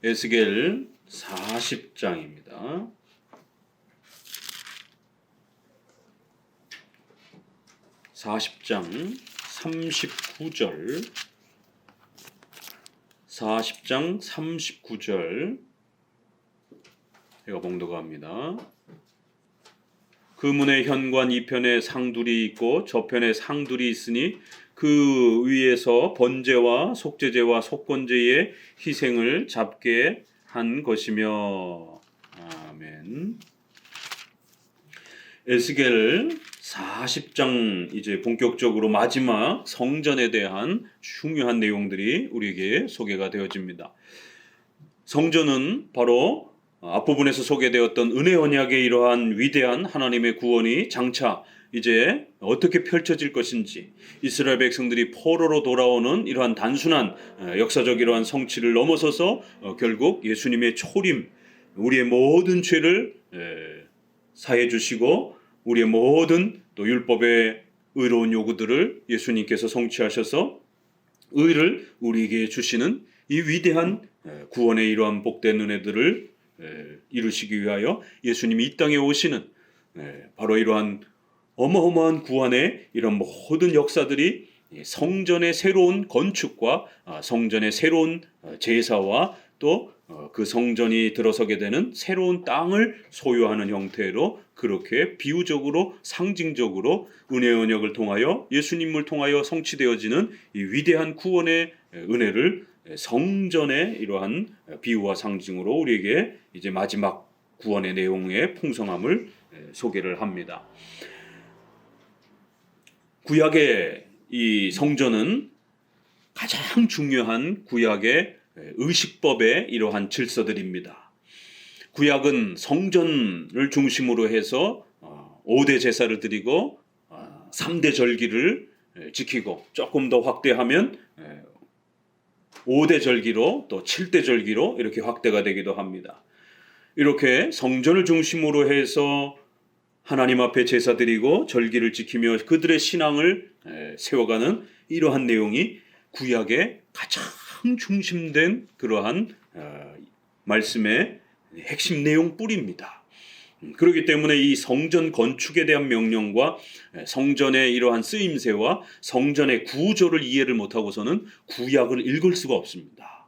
에스겔 40장입니다. (40장) 39절 40장 39절 제가 봉독합니다. 그 문의 현관 이편에 상둘이 있고 저편에 상둘이 있으니 그 위에서 번제와 속죄제와 속건제의 희생을 잡게 한 것이며. 아멘. 에스겔 40장 이제 본격적으로 마지막 성전에 대한 중요한 내용들이 우리에게 소개가 되어집니다. 성전은 바로 앞부분에서 소개되었던 은혜 언약의 이러한 위대한 하나님의 구원이 장차 이제 어떻게 펼쳐질 것인지, 이스라엘 백성들이 포로로 돌아오는 이러한 단순한 역사적 이러한 성취를 넘어서서 결국 예수님의 초림, 우리의 모든 죄를 사해 주시고 우리의 모든 또 율법의 의로운 요구들을 예수님께서 성취하셔서 의를 우리에게 주시는 이 위대한 구원의 이러한 복된 은혜들을 이루시기 위하여 예수님이 이 땅에 오시는 바로 이러한 어마어마한 구원의 이런 모든 역사들이 성전의 새로운 건축과 성전의 새로운 제사와 또 그 성전이 들어서게 되는 새로운 땅을 소유하는 형태로 그렇게 비유적으로 상징적으로 은혜의 언약을 통하여 예수님을 통하여 성취되어지는 이 위대한 구원의 은혜를 성전의 이러한 비유와 상징으로 우리에게 이제 마지막 구원의 내용의 풍성함을 소개를 합니다. 구약의 이 성전은 가장 중요한 구약의 의식법의 이러한 질서들입니다. 구약은 성전을 중심으로 해서 5대 제사를 드리고 3대 절기를 지키고 조금 더 확대하면 5대 절기로 또 7대 절기로 이렇게 확대가 되기도 합니다. 이렇게 성전을 중심으로 해서 하나님 앞에 제사 드리고 절기를 지키며 그들의 신앙을 세워가는 이러한 내용이 구약의 가장 중심된 그러한 말씀의 핵심 내용 뿌리입니다. 그렇기 때문에 이 성전 건축에 대한 명령과 성전의 이러한 쓰임새와 성전의 구조를 이해를 못하고서는 구약을 읽을 수가 없습니다.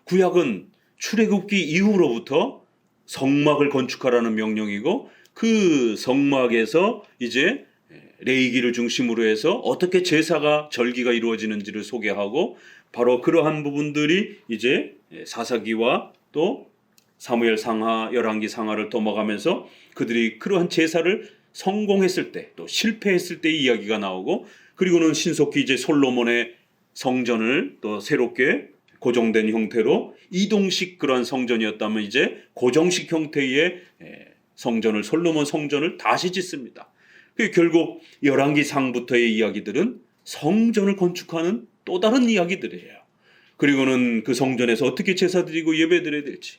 구약은 출애굽기 이후로부터 성막을 건축하라는 명령이고 그 성막에서 이제 레위기를 중심으로 해서 어떻게 제사가 절기가 이루어지는지를 소개하고 바로 그러한 부분들이 이제 사사기와 또 사무엘 상하, 열왕기 상하를 넘어가면서 그들이 그러한 제사를 성공했을 때 또 실패했을 때 이야기가 나오고 그리고는 신속히 이제 솔로몬의 성전을 또 새롭게 고정된 형태로 이동식 그러한 성전이었다면 이제 고정식 형태의 성전을 솔로몬 성전을 다시 짓습니다. 결국 열왕기상부터의 이야기들은 성전을 건축하는 또 다른 이야기들이에요. 그리고는 그 성전에서 어떻게 제사드리고 예배드려야 될지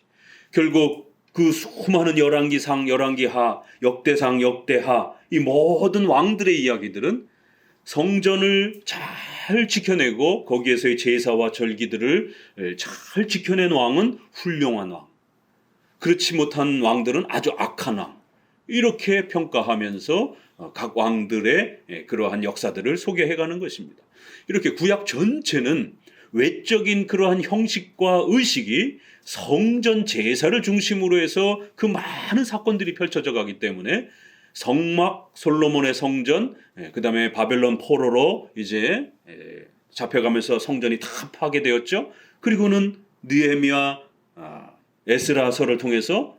결국 그 수많은 열왕기상, 열왕기하, 역대상, 역대하 이 모든 왕들의 이야기들은 성전을 잘 지켜내고 거기에서의 제사와 절기들을 잘 지켜낸 왕은 훌륭한 왕, 그렇지 못한 왕들은 아주 악한 왕, 이렇게 평가하면서 각 왕들의 그러한 역사들을 소개해가는 것입니다. 이렇게 구약 전체는 외적인 그러한 형식과 의식이 성전 제사를 중심으로 해서 그 많은 사건들이 펼쳐져 가기 때문에 성막, 솔로몬의 성전, 그 다음에 바벨론 포로로 이제 잡혀가면서 성전이 다 파괴되었죠. 그리고는 느헤미야, 에스라서를 통해서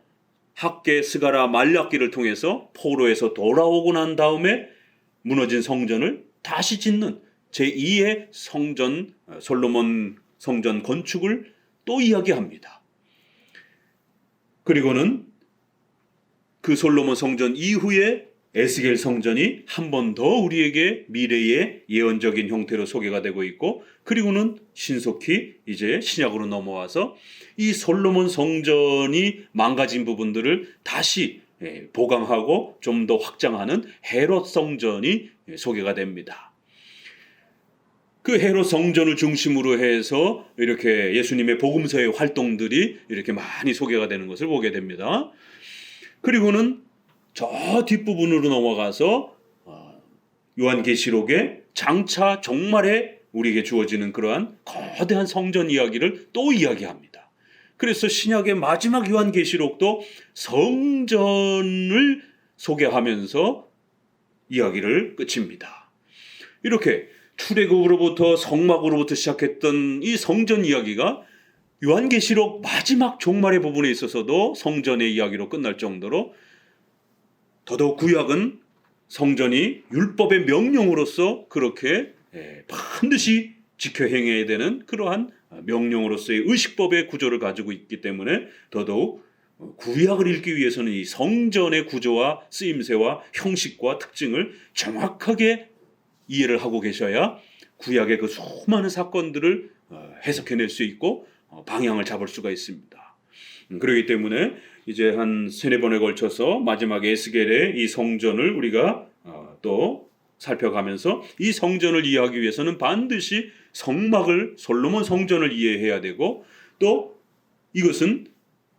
학계, 스가랴, 말라기를 통해서 포로에서 돌아오고 난 다음에 무너진 성전을 다시 짓는 제2의 성전, 솔로몬 성전 건축을 또 이야기합니다. 그리고는 그 솔로몬 성전 이후에 에스겔 성전이 한 번 더 우리에게 미래의 예언적인 형태로 소개가 되고 있고 그리고는 신속히 이제 신약으로 넘어와서 이 솔로몬 성전이 망가진 부분들을 다시 보강하고 좀 더 확장하는 헤롯 성전이 소개가 됩니다. 그 헤롯 성전을 중심으로 해서 이렇게 예수님의 복음서의 활동들이 이렇게 많이 소개가 되는 것을 보게 됩니다. 그리고는 저 뒷부분으로 넘어가서 요한계시록의 장차 종말에 우리에게 주어지는 그러한 거대한 성전 이야기를 또 이야기합니다. 그래서 신약의 마지막 요한계시록도 성전을 소개하면서 이야기를 끝입니다. 이렇게 출애굽으로부터 성막으로부터 시작했던 이 성전 이야기가 요한계시록 마지막 종말의 부분에 있어서도 성전의 이야기로 끝날 정도로 더더욱 구약은 성전이 율법의 명령으로서 그렇게 반드시 지켜 행해야 되는 그러한 명령으로서의 의식법의 구조를 가지고 있기 때문에 더더욱 구약을 읽기 위해서는 이 성전의 구조와 쓰임새와 형식과 특징을 정확하게 이해를 하고 계셔야 구약의 그 수많은 사건들을 해석해낼 수 있고 방향을 잡을 수가 있습니다. 그렇기 때문에 이제 한 3-4번에 걸쳐서 마지막 에스겔의 이 성전을 우리가 또 살펴가면서 이 성전을 이해하기 위해서는 반드시 성막을 솔로몬 성전을 이해해야 되고 또 이것은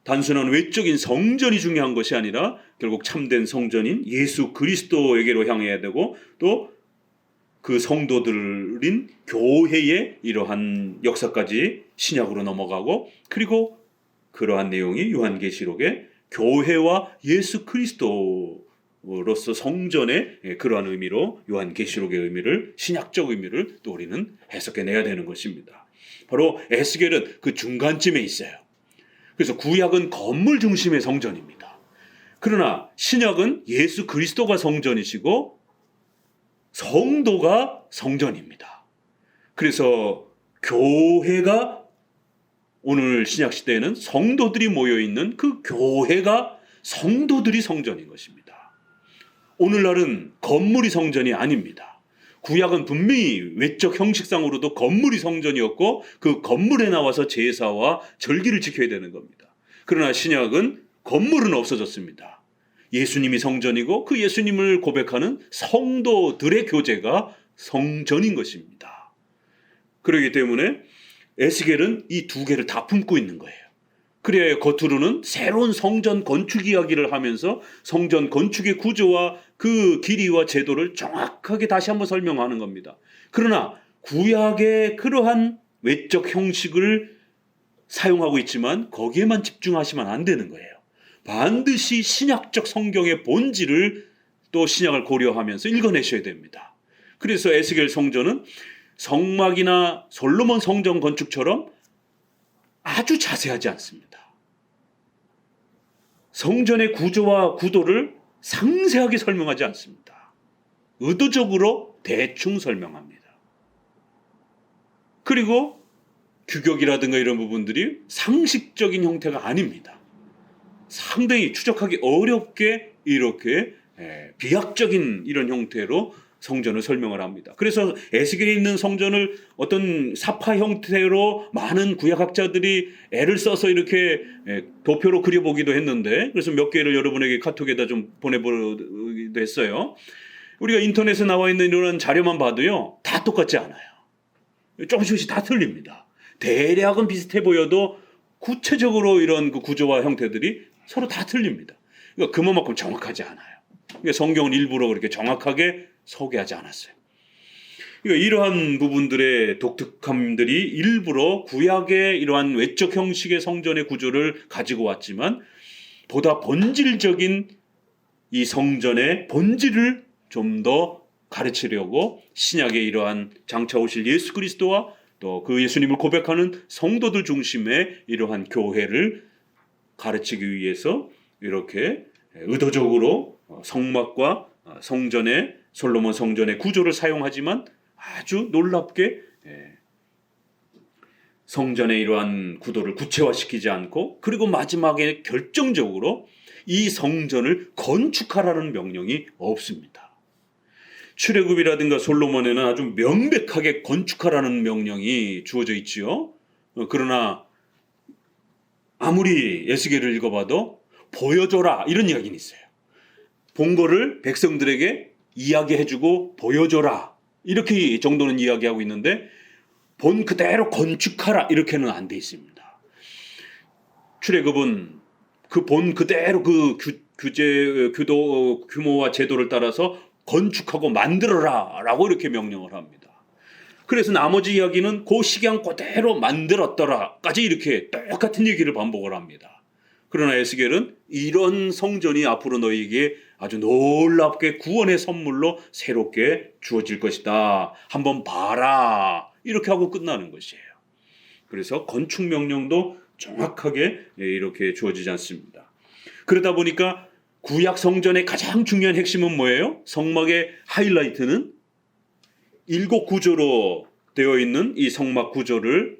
단순한 외적인 성전이 중요한 것이 아니라 결국 참된 성전인 예수 그리스도에게로 향해야 되고 또 그 성도들인 교회의 이러한 역사까지 신약으로 넘어가고 그리고 그러한 내용이 요한계시록의 교회와 예수 그리스도로서 성전의 그러한 의미로 요한계시록의 의미를 신약적 의미를 또 우리는 해석해내야 되는 것입니다. 바로 에스겔은 그 중간쯤에 있어요. 그래서 구약은 건물 중심의 성전입니다. 그러나 신약은 예수 그리스도가 성전이시고 성도가 성전입니다. 그래서 교회가 오늘 신약 시대에는 성도들이 모여 있는 그 교회가 성도들이 성전인 것입니다. 오늘날은 건물이 성전이 아닙니다. 구약은 분명히 외적 형식상으로도 건물이 성전이었고 그 건물에 나와서 제사와 절기를 지켜야 되는 겁니다. 그러나 신약은 건물은 없어졌습니다. 예수님이 성전이고 그 예수님을 고백하는 성도들의 교제가 성전인 것입니다. 그렇기 때문에 에스겔은 이 두 개를 다 품고 있는 거예요. 그래야 겉으로는 새로운 성전 건축 이야기를 하면서 성전 건축의 구조와 그 길이와 제도를 정확하게 다시 한번 설명하는 겁니다. 그러나 구약의 그러한 외적 형식을 사용하고 있지만 거기에만 집중하시면 안 되는 거예요. 반드시 신약적 성경의 본질을 또 신약을 고려하면서 읽어내셔야 됩니다. 그래서 에스겔 성전은 성막이나 솔로몬 성전 건축처럼 아주 자세하지 않습니다. 성전의 구조와 구도를 상세하게 설명하지 않습니다. 의도적으로 대충 설명합니다. 그리고 규격이라든가 이런 부분들이 상식적인 형태가 아닙니다. 상당히 추적하기 어렵게 이렇게 비약적인 이런 형태로 성전을 설명을 합니다. 그래서 에스겔에 있는 성전을 어떤 사파 형태로 많은 구약학자들이 애를 써서 이렇게 도표로 그려보기도 했는데 그래서 몇 개를 여러분에게 카톡에다 좀 보내보기도 했어요. 우리가 인터넷에 나와 있는 이런 자료만 봐도요 다 똑같지 않아요. 조금씩 다 틀립니다. 대략은 비슷해 보여도 구체적으로 이런 그 구조와 형태들이 서로 다 틀립니다. 그러니까 그만큼 정확하지 않아요. 그러니까 성경은 일부러 그렇게 정확하게 소개하지 않았어요. 그러니까 이러한 부분들의 독특함들이 일부러 구약의 이러한 외적 형식의 성전의 구조를 가지고 왔지만 보다 본질적인 이 성전의 본질을 좀 더 가르치려고 신약의 이러한 장차 오실 예수 그리스도와 또 그 예수님을 고백하는 성도들 중심의 이러한 교회를 가르치기 위해서 이렇게 의도적으로 성막과 성전의 솔로몬 성전의 구조를 사용하지만 아주 놀랍게 성전의 이러한 구도를 구체화시키지 않고 그리고 마지막에 결정적으로 이 성전을 건축하라는 명령이 없습니다. 출애굽이라든가 솔로몬에는 아주 명백하게 건축하라는 명령이 주어져 있지요. 그러나 아무리 에스겔을 읽어봐도 보여줘라 이런 이야기는 있어요. 본 거를 백성들에게 이야기해주고 보여줘라 이렇게 정도는 이야기하고 있는데 본 그대로 건축하라 이렇게는 안 돼 있습니다. 출애굽은 그 본 그대로 그 규모와 제도를 따라서 건축하고 만들어라라고 이렇게 명령을 합니다. 그래서 나머지 이야기는 그 식양 그대로 만들었더라까지 이렇게 똑같은 얘기를 반복을 합니다. 그러나 에스겔은 이런 성전이 앞으로 너희에게 아주 놀랍게 구원의 선물로 새롭게 주어질 것이다. 한번 봐라. 이렇게 하고 끝나는 것이에요. 그래서 건축 명령도 정확하게 이렇게 주어지지 않습니다. 그러다 보니까 구약 성전의 가장 중요한 핵심은 뭐예요? 성막의 하이라이트는 7구조로 되어 있는 이 성막 구조를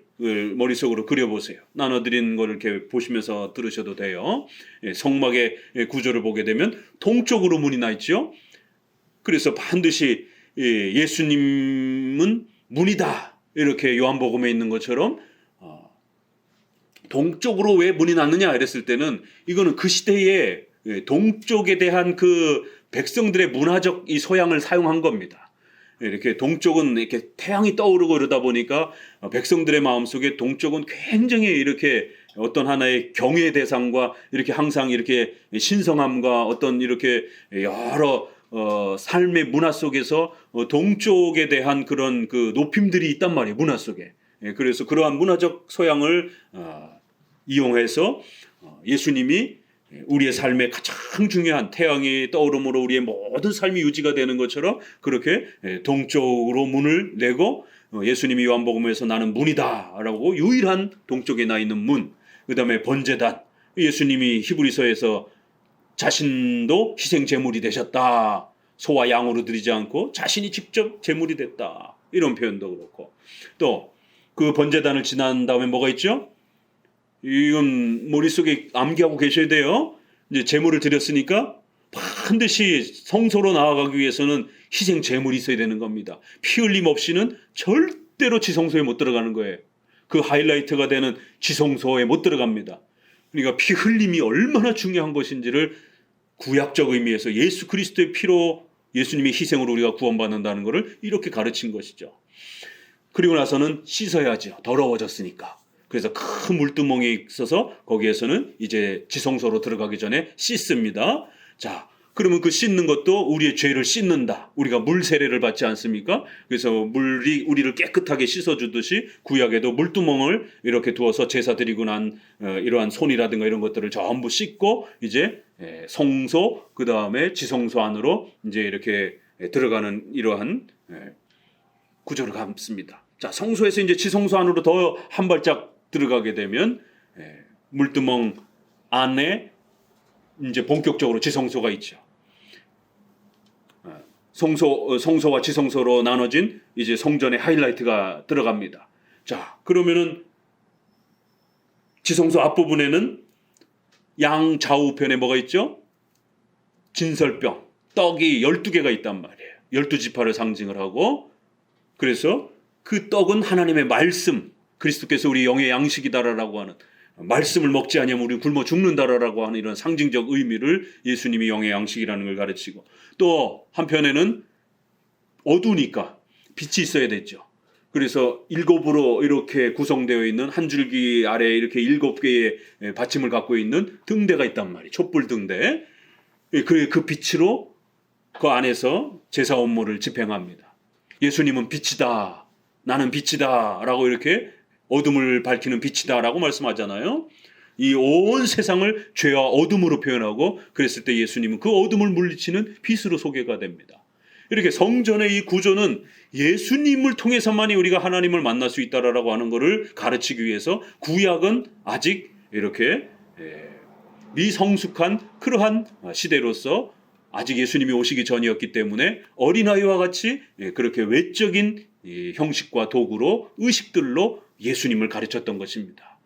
머릿속으로 그려보세요. 나눠드린 거를 이렇게 보시면서 들으셔도 돼요. 성막의 구조를 보게 되면 동쪽으로 문이 나 있죠. 그래서 반드시 예수님은 문이다. 이렇게 요한복음에 있는 것처럼 동쪽으로 왜 문이 났느냐 이랬을 때는 이거는 그 시대에 동쪽에 대한 그 백성들의 문화적 이 소양을 사용한 겁니다. 이렇게 동쪽은 이렇게 태양이 떠오르고 이러다 보니까 백성들의 마음속에 동쪽은 굉장히 이렇게 어떤 하나의 경외의 대상과 이렇게 항상 이렇게 신성함과 어떤 이렇게 여러 삶의 문화 속에서 동쪽에 대한 그런 그 높임들이 있단 말이에요. 문화 속에. 그래서 그러한 문화적 소양을 이용해서 예수님이 우리의 삶에 가장 중요한 태양이 떠오름으로 우리의 모든 삶이 유지가 되는 것처럼 그렇게 동쪽으로 문을 내고 예수님이 요한복음에서 나는 문이다라고 유일한 동쪽에 나 있는 문, 그 다음에 번제단, 예수님이 히브리서에서 자신도 희생 제물이 되셨다. 소와 양으로 드리지 않고 자신이 직접 제물이 됐다. 이런 표현도 그렇고 또 그 번제단을 지난 다음에 뭐가 있죠? 이건 머릿속에 암기하고 계셔야 돼요. 이제 제물을 드렸으니까 반드시 성소로 나아가기 위해서는 희생 제물이 있어야 되는 겁니다. 피 흘림 없이는 절대로 지성소에 못 들어가는 거예요. 그 하이라이트가 되는 지성소에 못 들어갑니다. 그러니까 피 흘림이 얼마나 중요한 것인지를 구약적 의미에서 예수 그리스도의 피로 예수님의 희생으로 우리가 구원받는다는 것을 이렇게 가르친 것이죠. 그리고 나서는 씻어야죠. 더러워졌으니까. 그래서 큰 물두멍이 있어서 거기에서는 이제 지성소로 들어가기 전에 씻습니다. 자, 그러면 그 씻는 것도 우리의 죄를 씻는다. 우리가 물 세례를 받지 않습니까? 그래서 물이 우리를 깨끗하게 씻어주듯이 구약에도 물두멍을 이렇게 두어서 제사 드리고 난 이러한 손이라든가 이런 것들을 전부 씻고 이제 성소 그 다음에 지성소 안으로 이제 이렇게 들어가는 이러한 구조를 갖습니다. 자, 성소에서 이제 지성소 안으로 더 한 발짝 들어가게 되면 물두멍 안에 이제 본격적으로 지성소가 있죠. 성소와 지성소로 나눠진 이제 성전의 하이라이트가 들어갑니다. 자, 그러면은 지성소 앞부분에는 양 좌우편에 뭐가 있죠? 진설병, 떡이 12개가 있단 말이에요. 12지파를 상징을 하고 그래서 그 떡은 하나님의 말씀, 그리스도께서 우리 영의 양식이다라고 하는 말씀을 먹지 않으면 우리 굶어 죽는다라고 하는 이런 상징적 의미를 예수님이 영의 양식이라는 걸 가르치고 또 한편에는 어두우니까 빛이 있어야 됐죠. 그래서 7으로 이렇게 구성되어 있는 한 줄기 아래에 이렇게 7개의 받침을 갖고 있는 등대가 있단 말이에요. 촛불 등대. 그 빛으로 그 안에서 제사 업무를 집행합니다. 예수님은 빛이다. 나는 빛이다. 라고 이렇게 어둠을 밝히는 빛이다. 라고 말씀하잖아요. 이 온 세상을 죄와 어둠으로 표현하고 그랬을 때 예수님은 그 어둠을 물리치는 빛으로 소개가 됩니다. 이렇게 성전의 이 구조는 예수님을 통해서만이 우리가 하나님을 만날 수 있다라고 하는 것을 가르치기 위해서 구약은 아직 이렇게 미성숙한 그러한 시대로서 아직 예수님이 오시기 전이었기 때문에 어린아이와 같이 그렇게 외적인 형식과 도구로 의식들로 예수님을 가르쳤던 것입니다.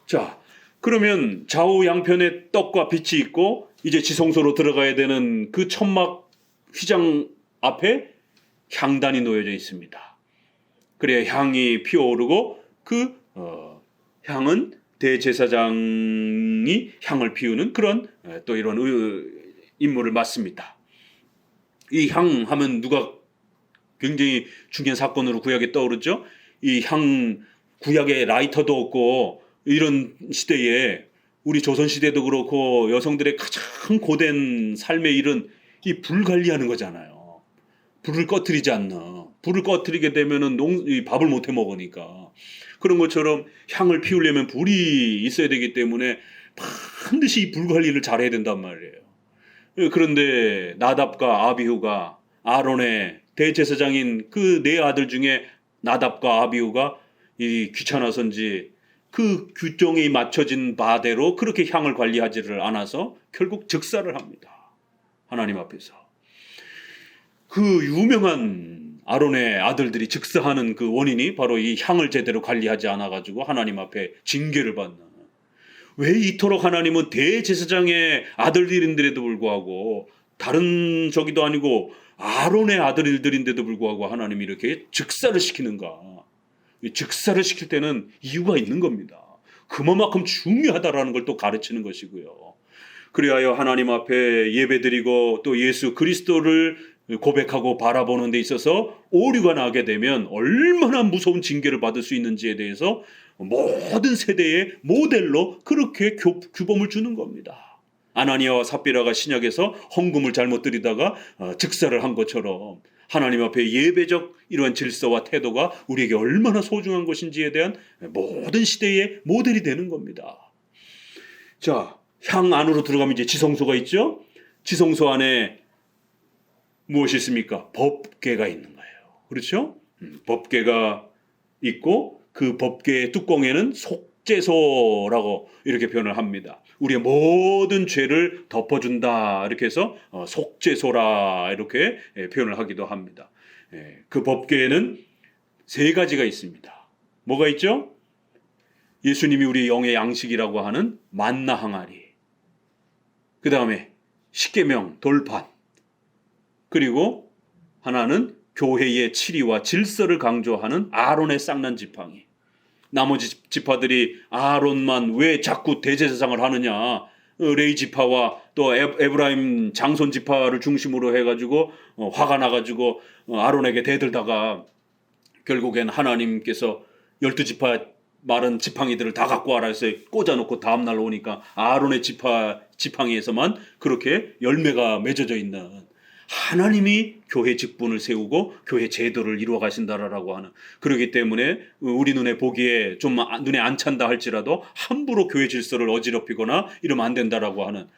자, 그러면 좌우 양편에 떡과 빛이 있고 이제 지성소로 들어가야 되는 그 천막 휘장 앞에 향단이 놓여져 있습니다. 그래야 향이 피어오르고 그 향은 대제사장이 향을 피우는 그런 또 이런 임무를 맡습니다. 이 향 하면 누가 굉장히 중요한 사건으로 구약에 떠오르죠. 이 향 구약에 라이터도 없고 이런 시대에 우리 조선 시대도 그렇고 여성들의 가장 고된 삶의 일은 이 불 관리하는 거잖아요. 불을 꺼트리지 않나. 불을 꺼트리게 되면은 이 밥을 못 해 먹으니까. 그런 것처럼 향을 피우려면 불이 있어야 되기 때문에 반드시 이 불 관리를 잘해야 된단 말이에요. 그런데 나답과 아비후가 아론의 대제사장인 그 네 아들 중에 나답과 아비후가 이 귀찮아서인지 그 규정이 맞춰진 바대로 그렇게 향을 관리하지를 않아서 결국 즉사를 합니다. 하나님 앞에서. 그 유명한 아론의 아들들이 즉사하는 그 원인이 바로 이 향을 제대로 관리하지 않아가지고 하나님 앞에 징계를 받는. 왜 이토록 하나님은 대제사장의 아들들인데도 불구하고 다른 저기도 아니고 아론의 아들들인데도 불구하고 하나님이 이렇게 즉사를 시키는가. 즉사를 시킬 때는 이유가 있는 겁니다. 그만큼 중요하다라는 걸 또 가르치는 것이고요. 그리하여 하나님 앞에 예배드리고 또 예수 그리스도를 고백하고 바라보는 데 있어서 오류가 나게 되면 얼마나 무서운 징계를 받을 수 있는지에 대해서 모든 세대의 모델로 그렇게 규범을 주는 겁니다. 아나니아와 삽비라가 신약에서 헌금을 잘못 드리다가 즉사를 한 것처럼 하나님 앞에 예배적 이러한 질서와 태도가 우리에게 얼마나 소중한 것인지에 대한 모든 시대의 모델이 되는 겁니다. 자, 향 안으로 들어가면 이제 지성소가 있죠. 지성소 안에 무엇이 있습니까? 법궤가 있는 거예요. 그렇죠? 법궤가 있고 그 법궤의 뚜껑에는 속죄소라고 이렇게 표현을 합니다. 우리의 모든 죄를 덮어준다 이렇게 해서 속죄소라 이렇게 표현을 하기도 합니다. 그 법궤에는 세 가지가 있습니다. 뭐가 있죠? 예수님이 우리 영의 양식이라고 하는 만나 항아리, 그 다음에 십계명 돌판, 그리고 하나는 교회의 치리와 질서를 강조하는 아론의 쌍난 지팡이. 나머지 지파들이 아론만 왜 자꾸 대제사장을 하느냐, 레이 지파와 또 에브라임 장손 지파를 중심으로 해가지고 화가 나가지고 아론에게 대들다가 결국엔 하나님께서 12지파 마른 지팡이들을 다 갖고 와라 해서 꽂아놓고 다음날 오니까 아론의 지팡이에서만 그렇게 열매가 맺어져 있는, 하나님이 교회 직분을 세우고 교회 제도를 이루어 가신다라고 하는, 그렇기 때문에 우리 눈에 보기에 좀 눈에 안 찬다 할지라도 함부로 교회 질서를 어지럽히거나 이러면 안 된다라고 하는.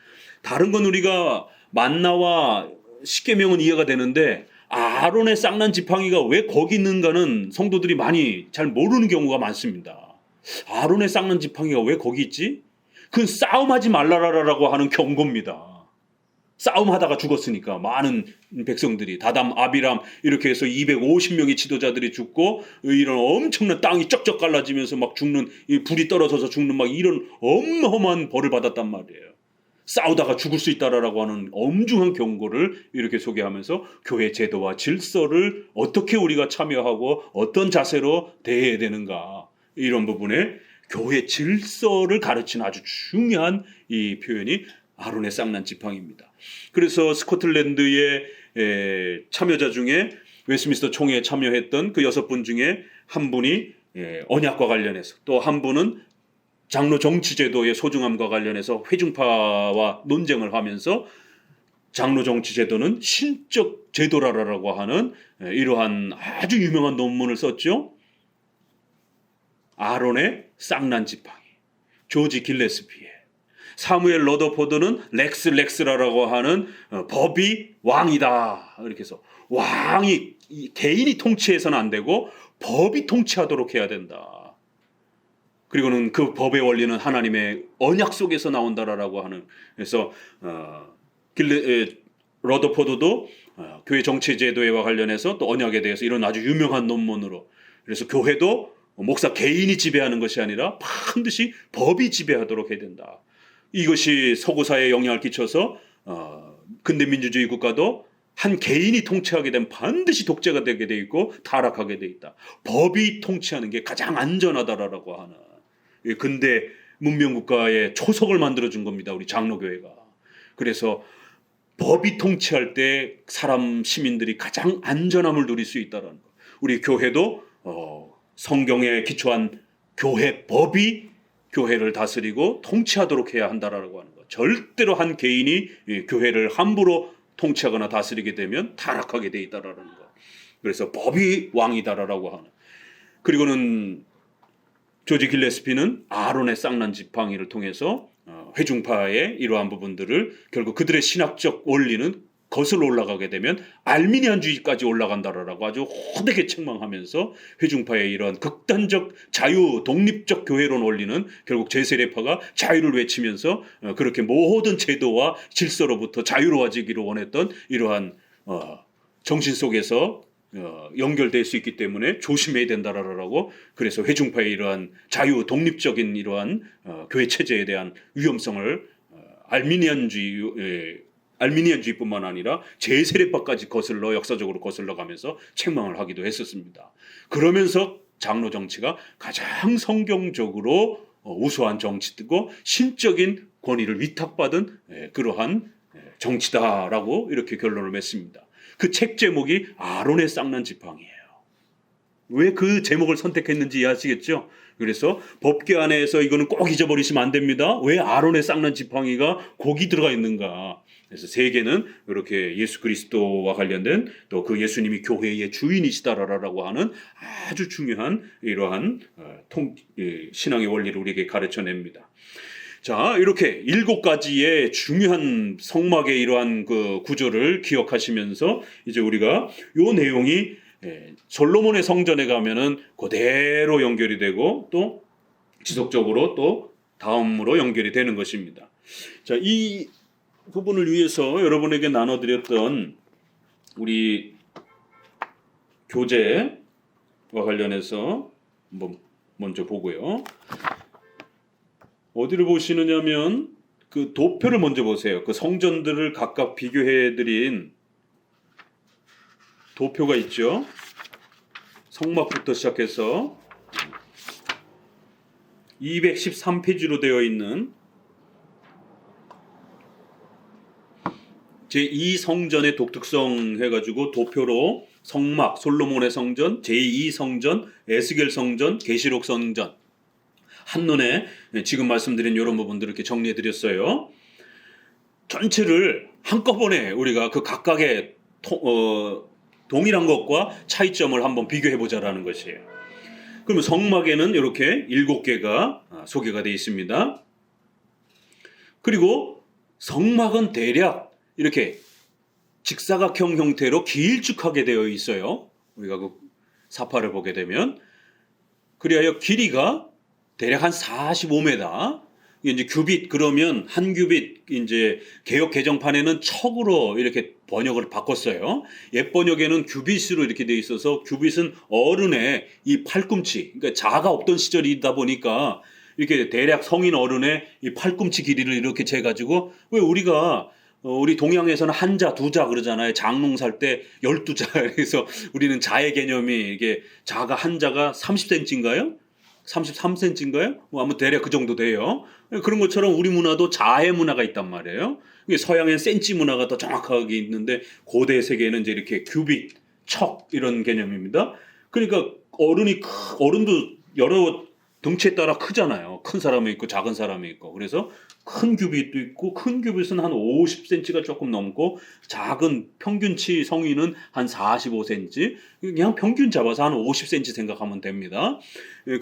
다른 건 우리가 만나와 십계명은 이해가 되는데 아론의 쌍난 지팡이가 왜 거기 있는가는 성도들이 많이 잘 모르는 경우가 많습니다. 아론의 쌍난 지팡이가 왜 거기 있지? 그건 싸움하지 말라라고 하는 경고입니다. 싸움하다가 죽었으니까 많은 백성들이 다담, 아비람 이렇게 해서 250명의 지도자들이 죽고 이런 엄청난 땅이 쩍쩍 갈라지면서 막 죽는, 불이 떨어져서 죽는 막 이런 어마어마한 벌을 받았단 말이에요. 싸우다가 죽을 수 있다라고 하는 엄중한 경고를 이렇게 소개하면서 교회 제도와 질서를 어떻게 우리가 참여하고 어떤 자세로 대해야 되는가, 이런 부분에 교회 질서를 가르치는 아주 중요한 이 표현이 아론의 쌍난 지팡이입니다. 그래서 스코틀랜드의 참여자 중에 웨스트민스터 총회에 참여했던 그 6분 중에 한 분이 언약과 관련해서, 또 한 분은 장로 정치제도의 소중함과 관련해서 회중파와 논쟁을 하면서 장로 정치제도는 신적 제도라고 하는 이러한 아주 유명한 논문을 썼죠. 아론의 쌍난 지팡이, 조지 길레스피의. 사무엘 러더포드는 렉스라라고 하는 법이 왕이다 이렇게 해서, 왕이 개인이 통치해서는 안 되고 법이 통치하도록 해야 된다. 그리고는 그 법의 원리는 하나님의 언약 속에서 나온다라고 하는. 그래서 러더포드도 교회 정치 제도와 관련해서 또 언약에 대해서 이런 아주 유명한 논문으로, 그래서 교회도 목사 개인이 지배하는 것이 아니라 반드시 법이 지배하도록 해야 된다. 이것이 서구사회에 영향을 끼쳐서 근대 민주주의 국가도 한 개인이 통치하게 되면 반드시 독재가 되게 돼 있고 타락하게 돼 있다. 법이 통치하는 게 가장 안전하다라고 하는 근대 문명 국가의 초석을 만들어 준 겁니다. 우리 장로교회가. 그래서 법이 통치할 때 사람 시민들이 가장 안전함을 누릴 수 있다라는 거. 우리 교회도 성경에 기초한 교회 법이 교회를 다스리고 통치하도록 해야 한다라고 하는 거. 절대로 한 개인이 교회를 함부로 통치하거나 다스리게 되면 타락하게 돼 있다라는 거. 그래서 법이 왕이다라고 하는. 그리고는 조지 길레스피는 아론의 쌍난 지팡이를 통해서 회중파의 이러한 부분들을 결국 그들의 신학적 원리는 거슬러 올라가게 되면 알미니안주의까지 올라간다라고 아주 호되게 책망하면서 회중파의 이러한 극단적 자유 독립적 교회론 원리는 결국 제세례파가 자유를 외치면서 그렇게 모든 제도와 질서로부터 자유로워지기를 원했던 이러한 정신 속에서 연결될 수 있기 때문에 조심해야 된다라고. 그래서 회중파의 이러한 자유 독립적인 이러한 교회 체제에 대한 위험성을 알미니안주의뿐만 아니라 제세례파까지 역사적으로 거슬러 가면서 책망을 하기도 했었습니다. 그러면서 장로 정치가 가장 성경적으로 우수한 정치고 신적인 권위를 위탁받은 그러한 정치다라고 이렇게 결론을 맺습니다. 그 책 제목이 아론의 쌍난 지팡이에요. 왜 그 제목을 선택했는지 이해하시겠죠? 그래서 법궤 안에서 이거는 꼭 잊어버리시면 안 됩니다. 왜 아론의 쌍난 지팡이가 거기 들어가 있는가? 그래서 세계는 이렇게 예수 그리스도와 관련된 또 그 예수님이 교회의 주인이시다라고 하는 아주 중요한 이러한 신앙의 원리를 우리에게 가르쳐냅니다. 자, 이렇게 7가지의 중요한 성막의 이러한 그 구조를 기억하시면서 이제 우리가 요 내용이 솔로몬의 성전에 가면은 그대로 연결이 되고 또 지속적으로 또 다음으로 연결이 되는 것입니다. 자, 이 부분을 위해서 여러분에게 나눠드렸던 우리 교재와 관련해서 한번 먼저 보고요. 어디를 보시느냐면 그 도표를 먼저 보세요. 그 성전들을 각각 비교해드린 도표가 있죠. 성막부터 시작해서 213페이지로 되어 있는 제2성전의 독특성 해가지고 도표로 성막, 솔로몬의 성전, 제2성전, 에스겔 성전, 계시록 성전 한눈에 지금 말씀드린 이런 부분들을 이렇게 정리해 드렸어요. 전체를 한꺼번에 우리가 그 각각의 동일한 것과 차이점을 한번 비교해 보자라는 것이에요. 그러면 성막에는 이렇게 7개가 소개가 되어 있습니다. 그리고 성막은 대략 이렇게 직사각형 형태로 길쭉하게 되어 있어요. 우리가 그 사파를 보게 되면 그리하여 길이가 대략 한 45m. 이제 규빗 그러면 한 규빗 이제 개역 개정판에는 척으로 이렇게 번역을 바꿨어요. 옛 번역에는 규빗으로 이렇게 돼 있어서 규빗은 어른의 이 팔꿈치, 그러니까 자가 없던 시절이다 보니까 이렇게 대략 성인 어른의 이 팔꿈치 길이를 이렇게 재가지고 왜 우리가 우리 동양에서는 한자, 두자 그러잖아요. 장롱 살 때 12자. 그래서 우리는 자의 개념이 이게 자가 한자가 30cm인가요? 33cm인가요? 아무 대략 그 정도 돼요. 그런 것처럼 우리 문화도 자의 문화가 있단 말이에요. 서양엔 센치 문화가 더 정확하게 있는데 고대 세계에는 이제 이렇게 규빗, 척 이런 개념입니다. 그러니까 어른도 여러 등치에 따라 크잖아요. 큰 사람이 있고 작은 사람이 있고. 그래서 큰 규빗도 있고 큰 규빗은 한 50cm가 조금 넘고 작은 평균치 성인은 한 45cm. 그냥 평균 잡아서 한 50cm 생각하면 됩니다.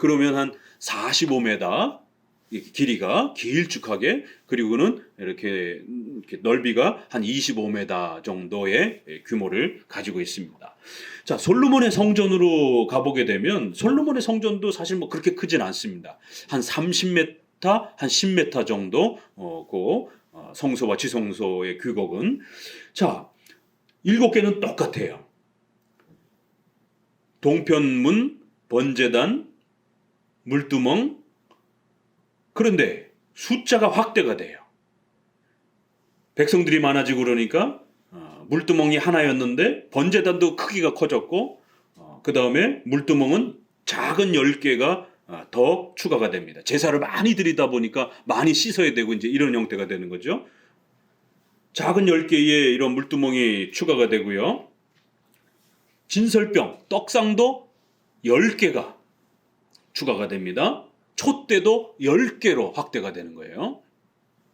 그러면 한 45m 길이가 길쭉하게 그리고는 이렇게 넓이가 한 25m 정도의 규모를 가지고 있습니다. 자, 솔로몬의 성전으로 가보게 되면 솔로몬의 성전도 사실 뭐 그렇게 크진 않습니다. 한 30m, 한 10m 정도 성소와 지성소의 규격은. 자, 7개는 똑같아요. 동편문, 번제단, 물두멍. 그런데 숫자가 확대가 돼요. 백성들이 많아지고 그러니까 물두멍이 하나였는데 번제단도 크기가 커졌고 그 다음에 물두멍은 작은 10개가 더 추가가 됩니다. 제사를 많이 드리다 보니까 많이 씻어야 되고 이제 이런 형태가 되는 거죠. 작은 10개의 이런 물두멍이 추가가 되고요. 진설병, 떡상도 10개가 추가가 됩니다. 촛대도 10개로 확대가 되는 거예요.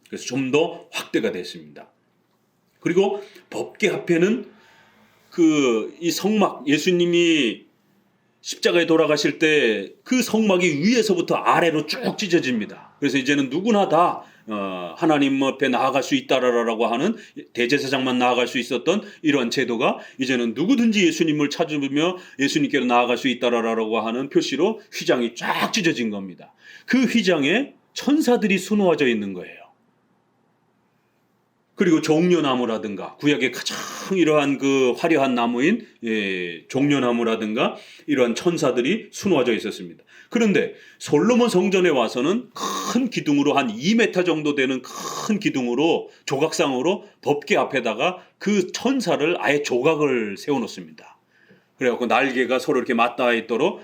그래서 좀 더 확대가 됐습니다. 그리고 법궤 앞에는 이 성막, 예수님이 십자가에 돌아가실 때 그 성막이 위에서부터 아래로 쭉 찢어집니다. 그래서 이제는 누구나 다 하나님 앞에 나아갈 수 있다라고 하는, 대제사장만 나아갈 수 있었던 이러한 제도가 이제는 누구든지 예수님을 찾으며 예수님께로 나아갈 수 있다라고 하는 표시로 휘장이 쫙 찢어진 겁니다. 그 휘장에 천사들이 수놓아져 있는 거예요. 그리고 종려나무라든가, 구약의 가장 이러한 그 화려한 나무인 종려나무라든가 이러한 천사들이 수놓아져 있었습니다. 그런데 솔로몬 성전에 와서는 큰 기둥으로, 한 2m 정도 되는 큰 기둥으로, 조각상으로 법궤 앞에다가 그 천사를 아예 조각을 세워놓습니다. 그래갖고 날개가 서로 이렇게 맞닿아 있도록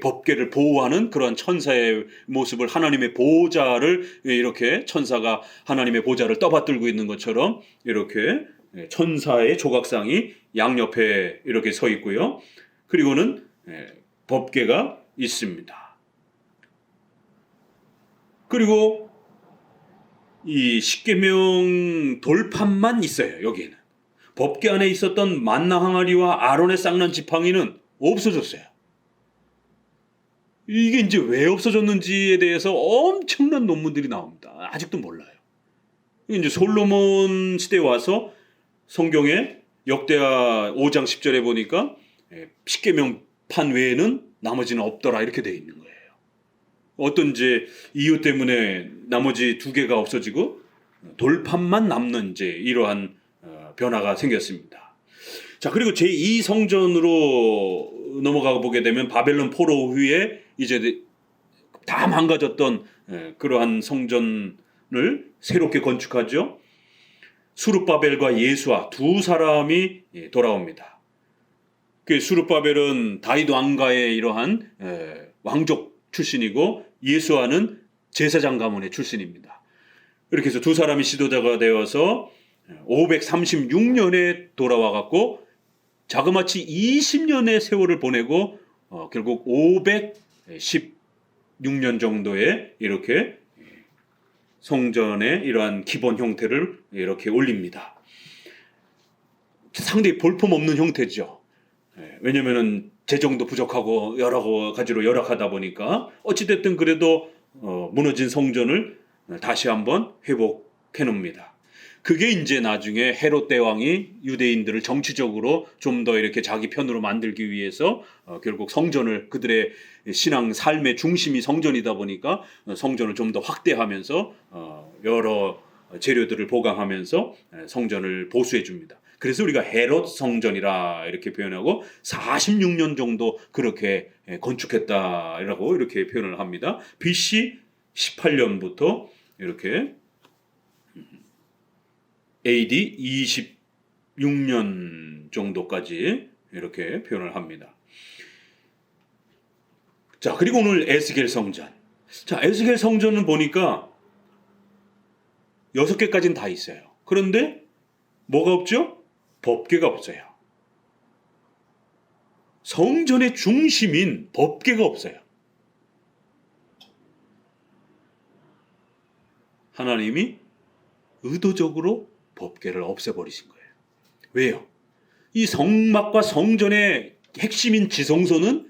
법궤를 보호하는 그런 천사의 모습을, 하나님의 보좌를, 이렇게 천사가 하나님의 보좌를 떠받들고 있는 것처럼 이렇게 천사의 조각상이 양옆에 이렇게 서 있고요. 그리고는 법궤가 있습니다. 그리고 이 십계명 돌판만 있어요. 여기에는 법궤 안에 있었던 만나 항아리와 아론의 쌍난 지팡이는 없어졌어요. 이게 이제 왜 없어졌는지에 대해서 엄청난 논문들이 나옵니다. 아직도 몰라요. 이제 솔로몬 시대에 와서 성경에 역대하 5장 10절에 보니까 십계명판 외에는 나머지는 없더라, 이렇게 되어 있는 거예요. 어떤 이제 이유 때문에 나머지 2개가 없어지고 돌판만 남는 이제 이러한 변화가 생겼습니다. 자, 그리고 제2성전으로 넘어가 보게 되면 바벨론 포로 후에 이제 다 망가졌던 그러한 성전을 새롭게 건축하죠. 수룹바벨과 예수아 두 사람이 돌아옵니다. 그 수룹바벨은 다윗 왕가의 이러한 왕족 출신이고, 예수아는 제사장 가문의 출신입니다. 이렇게 해서 두 사람이 지도자가 되어서 536년에 돌아와 갖고 자그마치 20년의 세월을 보내고 결국 516년 정도에 이렇게 성전의 이러한 기본 형태를 이렇게 올립니다. 상당히 볼품없는 형태죠. 왜냐면은 재정도 부족하고 여러 가지로 열악하다 보니까 어찌됐든 그래도 무너진 성전을 다시 한번 회복해 놓습니다. 그게 이제 나중에 헤롯 대왕이 유대인들을 정치적으로 좀 더 이렇게 자기 편으로 만들기 위해서 결국 성전을, 그들의 신앙 삶의 중심이 성전이다 보니까 성전을 좀 더 확대하면서 여러 재료들을 보강하면서 성전을 보수해 줍니다. 그래서 우리가 헤롯 성전이라 이렇게 표현하고 46년 정도 그렇게 건축했다라고 이렇게 표현을 합니다. BC 18년부터 이렇게 AD 26년 정도까지 이렇게 표현을 합니다. 자, 그리고 오늘 에스겔 성전. 자, 에스겔 성전은 보니까 6개까지는 다 있어요. 그런데 뭐가 없죠? 법궤가 없어요. 성전의 중심인 법궤가 없어요. 하나님이 의도적으로 법궤를 없애버리신 거예요. 왜요? 이 성막과 성전의 핵심인 지성소는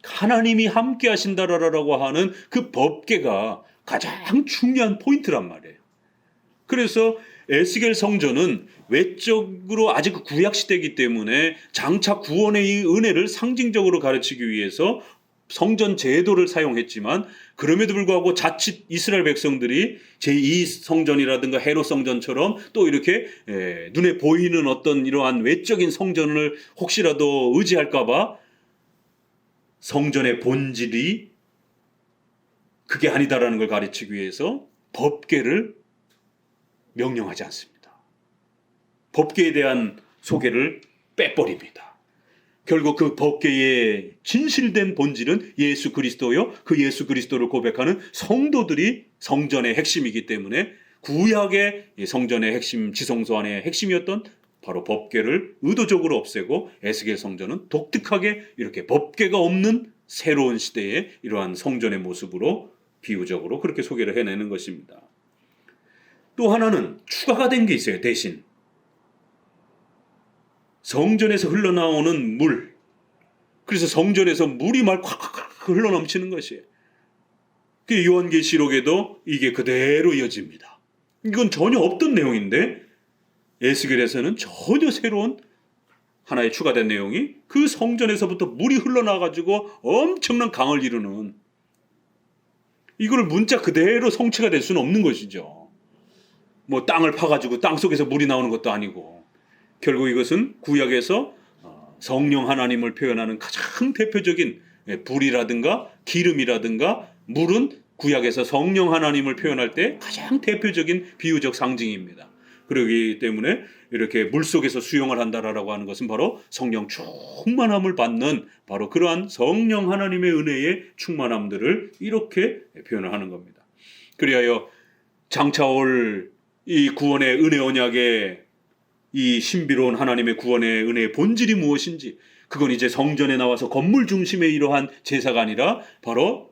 하나님이 함께 하신다라고 하는 그 법궤가 가장 중요한 포인트란 말이에요. 그래서 에스겔 성전은 외적으로 아직 구약 시대이기 때문에 장차 구원의 이 은혜를 상징적으로 가르치기 위해서 성전 제도를 사용했지만, 그럼에도 불구하고 자칫 이스라엘 백성들이 제2성전이라든가 헤롯 성전처럼 또 이렇게 눈에 보이는 어떤 이러한 외적인 성전을 혹시라도 의지할까봐 성전의 본질이 그게 아니다라는 걸 가르치기 위해서 법궤를 명령하지 않습니다. 법궤에 대한 소개를 빼버립니다. 결국 그 법궤의 진실된 본질은 예수 그리스도요, 그 예수 그리스도를 고백하는 성도들이 성전의 핵심이기 때문에 구약의 이 성전의 핵심, 지성소 안의 핵심이었던 바로 법궤를 의도적으로 없애고 에스겔 성전은 독특하게 이렇게 법궤가 없는 새로운 시대의 이러한 성전의 모습으로 비유적으로 그렇게 소개를 해내는 것입니다. 또 하나는 추가가 된 게 있어요. 대신 성전에서 흘러나오는 물, 그래서 성전에서 물이 막 콱콱콱 흘러넘치는 것이에요. 그 요한계시록에도 이게 그대로 이어집니다. 이건 전혀 없던 내용인데 에스겔에서는 전혀 새로운 하나의 추가된 내용이 그 성전에서부터 물이 흘러나가지고 엄청난 강을 이루는, 이거를 문자 그대로 성취가 될 수는 없는 것이죠. 뭐 땅을 파가지고 땅 속에서 물이 나오는 것도 아니고, 결국 이것은 구약에서 성령 하나님을 표현하는 가장 대표적인 불이라든가 기름이라든가 물은 구약에서 성령 하나님을 표현할 때 가장 대표적인 비유적 상징입니다. 그렇기 때문에 이렇게 물속에서 수영을 한다라고 하는 것은 바로 성령 충만함을 받는 바로 그러한 성령 하나님의 은혜의 충만함들을 이렇게 표현을 하는 겁니다. 그리하여 장차올 이 구원의 은혜 언약의 이 신비로운 하나님의 구원의 은혜의 본질이 무엇인지, 그건 이제 성전에 나와서 건물 중심의 이러한 제사가 아니라 바로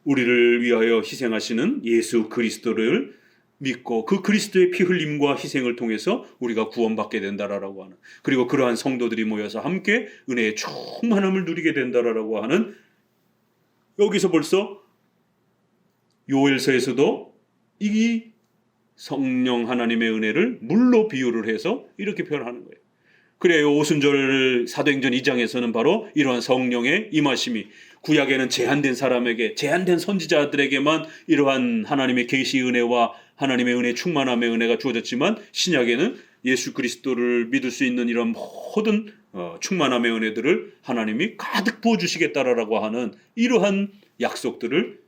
우리를 위하여 희생하시는 예수 그리스도를 믿고 그 그리스도의 피 흘림과 희생을 통해서 우리가 구원받게 된다라고 하는, 그리고 그러한 성도들이 모여서 함께 은혜의 충만함을 누리게 된다라고 하는, 여기서 벌써 요엘서에서도 이 성령 하나님의 은혜를 물로 비유를 해서 이렇게 표현하는 거예요. 그래요. 오순절 사도행전 2장에서는 바로 이러한 성령의 임하심이 구약에는 제한된 사람에게, 제한된 선지자들에게만 이러한 하나님의 계시 은혜와 하나님의 은혜, 충만함의 은혜가 주어졌지만, 신약에는 예수 그리스도를 믿을 수 있는 이런 모든 충만함의 은혜들을 하나님이 가득 부어주시겠다라고 하는 이러한 약속들을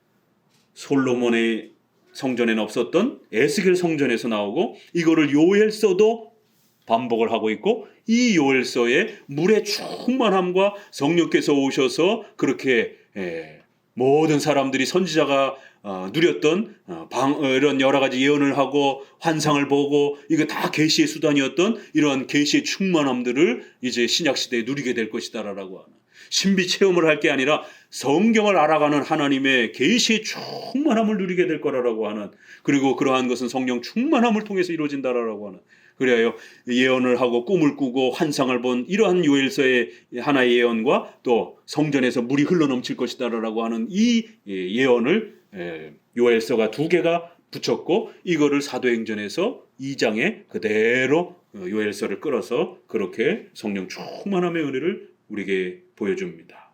솔로몬의 성전에는 없었던 에스겔 성전에서 나오고, 이거를 요엘서도 반복을 하고 있고, 이 요엘서의 물의 충만함과 성령께서 오셔서 그렇게 모든 사람들이 선지자가 누렸던 이런 여러 가지 예언을 하고 환상을 보고 이거 다 계시의 수단이었던 이러한 계시의 충만함들을 이제 신약 시대에 누리게 될 것이다라고 하는, 신비 체험을 할 게 아니라 성경을 알아가는 하나님의 계시의 충만함을 누리게 될 거라고 하는, 그리고 그러한 것은 성령 충만함을 통해서 이루어진다라고 하는, 그래야 예언을 하고 꿈을 꾸고 환상을 본 이러한 요엘서의 하나의 예언과 또 성전에서 물이 흘러넘칠 것이다라고 하는 이 예언을 요엘서가 두 개가 붙였고, 이거를 사도행전에서 2장에 그대로 요엘서를 끌어서 그렇게 성령 충만함의 은혜를 우리에게 보여줍니다.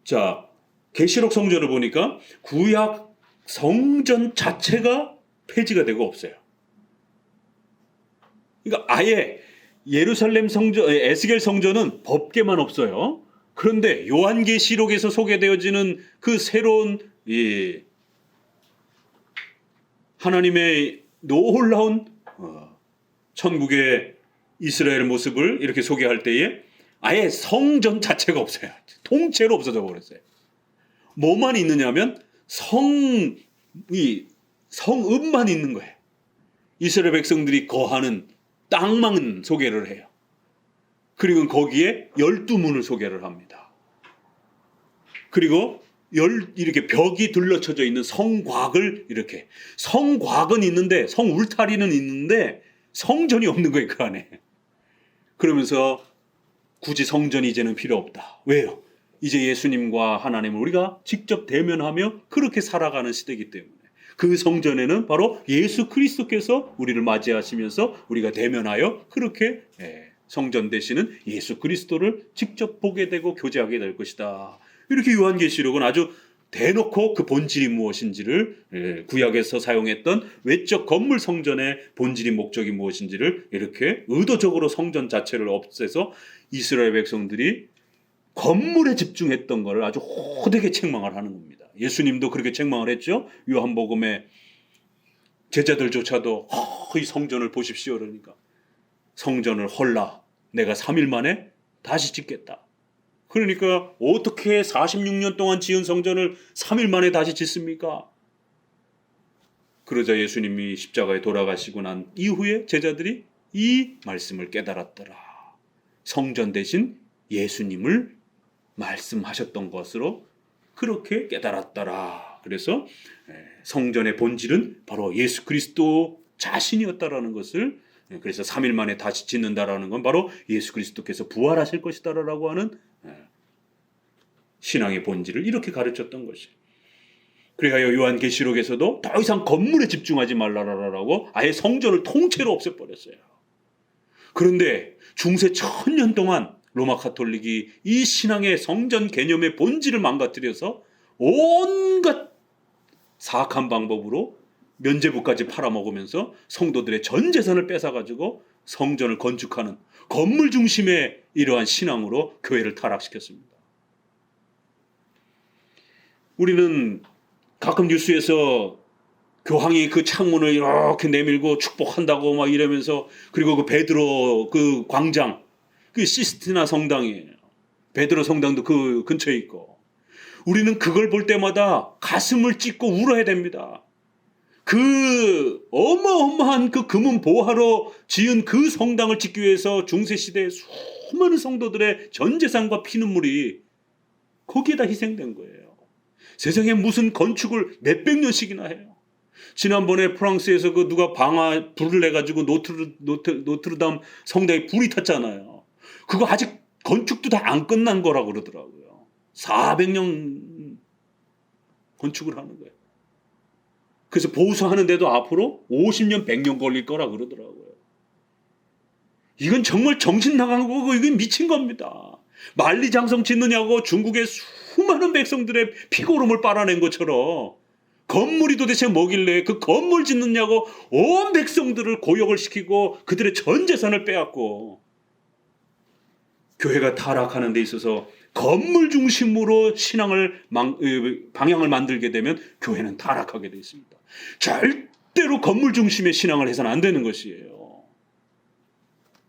자, 계시록 성전을 보니까 구약 성전 자체가 폐지가 되고 없어요. 그러니까 아예 예루살렘 성전, 에스겔 성전은 법궤만 없어요. 그런데 요한계시록에서 소개되어지는 그 새로운 이 하나님의 놀라운 천국의 이스라엘 모습을 이렇게 소개할 때에 아예 성전 자체가 없어요. 통째로 없어져 버렸어요. 뭐만 있느냐면 성읍만 있는 거예요. 이스라엘 백성들이 거하는 땅만 소개를 해요. 그리고 거기에 12문을 소개를 합니다. 그리고 이렇게 벽이 둘러쳐져 있는 성곽을, 이렇게 성곽은 있는데 성 울타리는 있는데 성전이 없는 거예요, 그 안에. 그러면서 굳이 성전이 이제는 필요 없다. 왜요? 이제 예수님과 하나님을 우리가 직접 대면하며 그렇게 살아가는 시대이기 때문에 그 성전에는 바로 예수 그리스도께서 우리를 맞이하시면서 우리가 대면하여 그렇게 성전 되시는 예수 그리스도를 직접 보게 되고 교제하게 될 것이다. 이렇게 요한계시록은 아주 대놓고 그 본질이 무엇인지를, 구약에서 사용했던 외적 건물 성전의 본질이 목적이 무엇인지를 이렇게 의도적으로 성전 자체를 없애서 이스라엘 백성들이 건물에 집중했던 것을 아주 호되게 책망을 하는 겁니다. 예수님도 그렇게 책망을 했죠. 요한복음에 제자들조차도 이 성전을 보십시오 그러니까, 성전을 헐라 내가 3일 만에 다시 짓겠다. 그러니까 어떻게 46년 동안 지은 성전을 3일 만에 다시 짓습니까? 그러자 예수님이 십자가에 돌아가시고 난 이후에 제자들이 이 말씀을 깨달았더라. 성전 대신 예수님을 말씀하셨던 것으로 그렇게 깨달았더라. 그래서 성전의 본질은 바로 예수 그리스도 자신이었다라는 것을, 그래서 3일 만에 다시 짓는다라는 건 바로 예수 그리스도께서 부활하실 것이다라고 하는 신앙의 본질을 이렇게 가르쳤던 것이에요. 그래야 요한계시록에서도 더 이상 건물에 집중하지 말라라고 아예 성전을 통째로 없애버렸어요. 그런데 중세 1000년 동안 로마 가톨릭이 이 신앙의 성전 개념의 본질을 망가뜨려서 온갖 사악한 방법으로 면죄부까지 팔아먹으면서 성도들의 전 재산을 뺏어가지고 성전을 건축하는 건물 중심의 이러한 신앙으로 교회를 타락시켰습니다. 우리는 가끔 뉴스에서 교황이 그 창문을 이렇게 내밀고 축복한다고 막 이러면서, 그리고 그 베드로 그 광장, 그 시스티나 성당이에요. 베드로 성당도 그 근처에 있고, 우리는 그걸 볼 때마다 가슴을 찢고 울어야 됩니다. 그 어마어마한 그 금은 보화로 지은 그 성당을 짓기 위해서 중세시대에 수많은 성도들의 전 재산과 피눈물이 거기에다 희생된 거예요. 세상에 무슨 건축을 몇백 년씩이나 해요. 지난번에 프랑스에서 그 누가 불을 내가지고 노트르담 성당에 불이 탔잖아요. 그거 아직 건축도 다 안 끝난 거라고 그러더라고요. 400년 건축을 하는 거예요. 그래서 보수하는데도 앞으로 50년, 100년 걸릴 거라 그러더라고요. 이건 정말 정신 나간 거고, 이건 미친 겁니다. 만리장성 짓느냐고 중국의 수많은 백성들의 피고름을 빨아낸 것처럼 건물이 도대체 뭐길래 그 건물 짓느냐고 온 백성들을 고역을 시키고 그들의 전 재산을 빼앗고, 교회가 타락하는 데 있어서 건물 중심으로 신앙을 방향을 만들게 되면 교회는 타락하게 되어 있습니다. 절대로 건물 중심의 신앙을 해서는 안 되는 것이에요.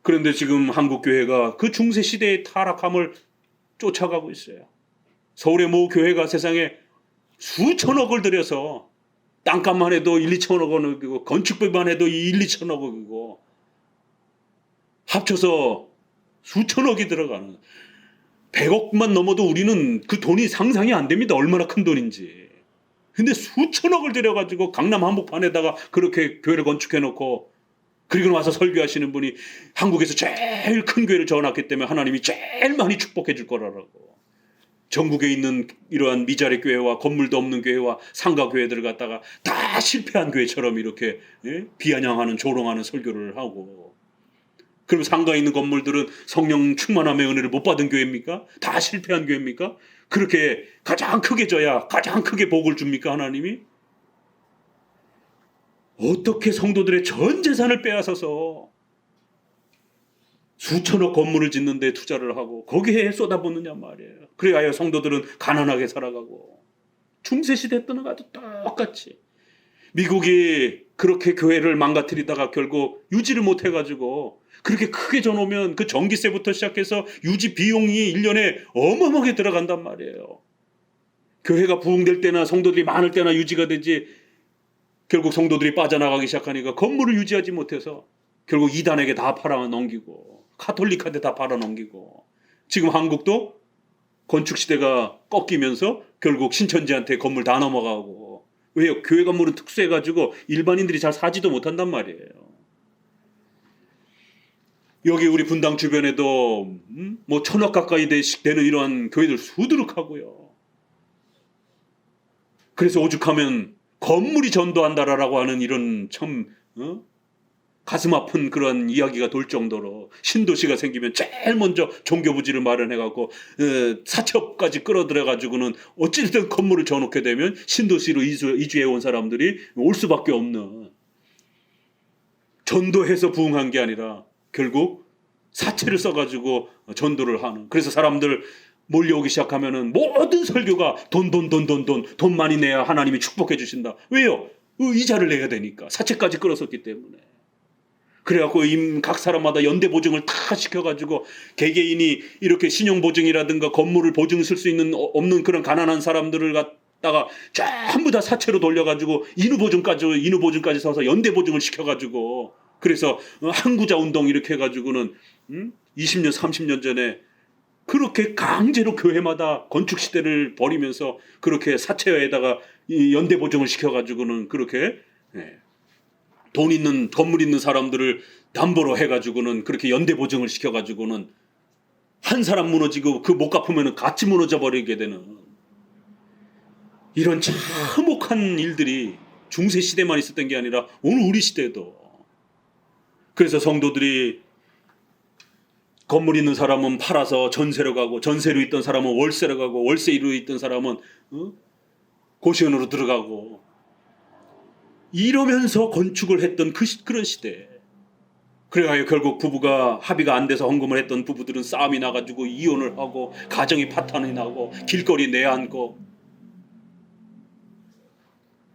그런데 지금 한국 교회가 그 중세 시대의 타락함을 쫓아가고 있어요. 서울의 모 교회가 세상에 수천억을 들여서 땅값만 해도 1, 2천억 원이고 건축비만 해도 1, 2천억 원이고 합쳐서 수천억이 들어가는, 100억만 넘어도 우리는 그 돈이 상상이 안 됩니다. 얼마나 큰 돈인지. 근데 수천억을 들여가지고 강남 한복판에다가 그렇게 교회를 건축해놓고, 그리고 와서 설교하시는 분이 한국에서 제일 큰 교회를 지어놨기 때문에 하나님이 제일 많이 축복해 줄 거라고. 전국에 있는 이러한 미자리 교회와 건물도 없는 교회와 상가 교회들을 갖다가 다 실패한 교회처럼 이렇게 비아냥하는 조롱하는 설교를 하고, 그럼 상가에 있는 건물들은 성령 충만함의 은혜를 못 받은 교회입니까? 다 실패한 교회입니까? 그렇게 가장 크게 져야 가장 크게 복을 줍니까, 하나님이? 어떻게 성도들의 전 재산을 빼앗아서 수천억 건물을 짓는 데 투자를 하고 거기에 쏟아붓느냐 말이에요. 그래야 성도들은 가난하게 살아가고, 중세시대 때는 아주 똑같이 미국이 그렇게 교회를 망가뜨리다가 결국 유지를 못해가지고 그렇게 크게 져놓으면 그 전기세부터 시작해서 유지 비용이 1년에 어마어마하게 들어간단 말이에요. 교회가 부흥될 때나 성도들이 많을 때나 유지가 되지, 결국 성도들이 빠져나가기 시작하니까 건물을 유지하지 못해서 결국 이단에게 다 팔아넘기고 카톨릭한테 다 팔아넘기고, 지금 한국도 건축시대가 꺾이면서 결국 신천지한테 건물 다 넘어가고. 왜요? 교회 건물은 특수해가지고 일반인들이 잘 사지도 못한단 말이에요. 여기 우리 분당 주변에도 뭐 1000억 가까이 되는 이러한 교회들 수두룩하고요. 그래서 오죽하면 건물이 전도한다라고 하는 이런 참 가슴 아픈 그런 이야기가 돌 정도로 신도시가 생기면 제일 먼저 종교부지를 마련해갖고 사채업까지 끌어들여가지고는 어찌됐든 건물을 져놓게 되면 신도시로 이주해온 사람들이 올 수밖에 없는, 전도해서 부흥한 게 아니라 결국 사채를 써가지고 전도를 하는. 그래서 사람들 몰려오기 시작하면은 모든 설교가 돈 많이 내야 하나님이 축복해 주신다. 왜요? 이자를 내야 되니까. 사채까지 끌어섰기 때문에. 그래갖고 각 사람마다 연대 보증을 다 시켜가지고 개개인이 이렇게 신용 보증이라든가 건물을 보증 쓸 수 있는 없는 그런 가난한 사람들을 다가 전부 다 사채로 돌려가지고 인후보증까지 서서 연대보증을 시켜가지고 그래서 항구자 운동 이렇게 해가지고는 20년 30년 전에 그렇게 강제로 교회마다 건축 시대를 벌이면서 그렇게 사채에다가 연대보증을 시켜가지고는 그렇게 돈 있는 건물 있는 사람들을 담보로 해가지고는 그렇게 연대보증을 시켜가지고는 한 사람 무너지고 그 못 갚으면 같이 무너져 버리게 되는 이런 참혹한 일들이 중세 시대만 있었던 게 아니라 오늘 우리 시대도. 그래서 성도들이 건물 있는 사람은 팔아서 전세로 가고 전세로 있던 사람은 월세로 가고 월세로 있던 사람은 고시원으로 들어가고 이러면서 건축을 했던 그런 시대. 그래야 결국 부부가 합의가 안 돼서 헌금을 했던 부부들은 싸움이 나가지고 이혼을 하고 가정이 파탄이 나고 길거리 내앉고.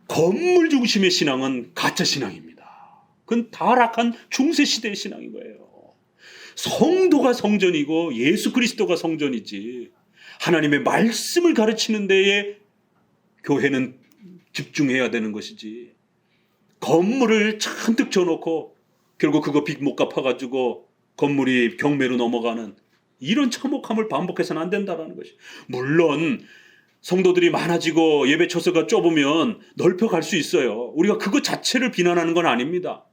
건물 중심의 신앙은 가짜 신앙입니다. 그건 타락한 중세시대의 신앙인 거예요. 성도가 성전이고 예수 그리스도가 성전이지 하나님의 말씀을 가르치는 데에 교회는 집중해야 되는 것이지 건물을 잔뜩 쳐놓고 결국 그거 빚 못 갚아가지고 건물이 경매로 넘어가는 이런 참혹함을 반복해서는 안 된다는 것이. 물론 성도들이 많아지고 예배 처소가 좁으면 넓혀갈 수 있어요. 우리가 그것 자체를 비난하는 건 아닙니다.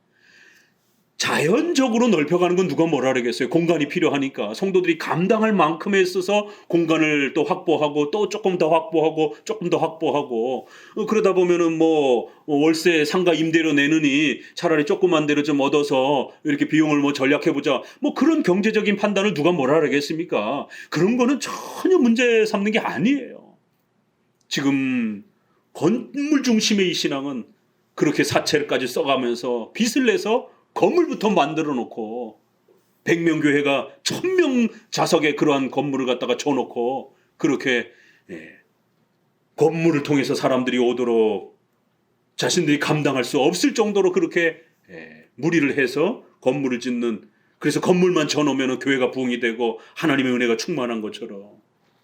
자연적으로 넓혀가는 건 누가 뭐라 그러겠어요. 공간이 필요하니까 성도들이 감당할 만큼에 있어서 공간을 또 확보하고 또 조금 더 확보하고 조금 더 확보하고 그러다 보면은 뭐 월세 상가 임대료 내느니 차라리 조그만 데로 좀 얻어서 이렇게 비용을 뭐 전략해보자 뭐 그런 경제적인 판단을 누가 뭐라 그러겠습니까. 그런 거는 전혀 문제 삼는 게 아니에요. 지금 건물 중심의 이 신앙은 그렇게 사채까지 써가면서 빚을 내서 건물부터 만들어 놓고 100명 교회가 1000명 자석의 그러한 건물을 갖다가 쳐놓고 그렇게 건물을 통해서 사람들이 오도록 자신들이 감당할 수 없을 정도로 그렇게 무리를 해서 건물을 짓는. 그래서 건물만 쳐놓으면 교회가 부흥이 되고 하나님의 은혜가 충만한 것처럼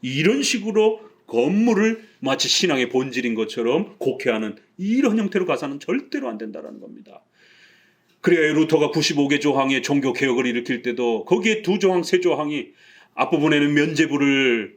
이런 식으로 건물을 마치 신앙의 본질인 것처럼 곡해하는 이런 형태로 가서는 절대로 안 된다는 겁니다. 그래야 루터가 95개 조항의 종교 개혁을 일으킬 때도 거기에 2조항, 3조항이 앞부분에는 면죄부를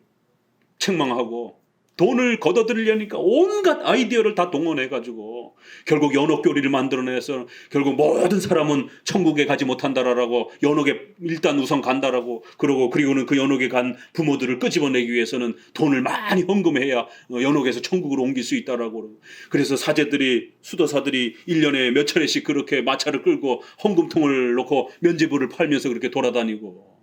책망하고 돈을 걷어들이려니까 온갖 아이디어를 다 동원해가지고 결국 연옥교리를 만들어내서 결국 모든 사람은 천국에 가지 못한다라고 연옥에 일단 우선 간다라고 그리고는 그 연옥에 간 부모들을 끄집어내기 위해서는 돈을 많이 헌금해야 연옥에서 천국으로 옮길 수 있다라고. 그래서 수도사들이 1년에 몇 차례씩 그렇게 마차를 끌고 헌금통을 놓고 면죄부를 팔면서 그렇게 돌아다니고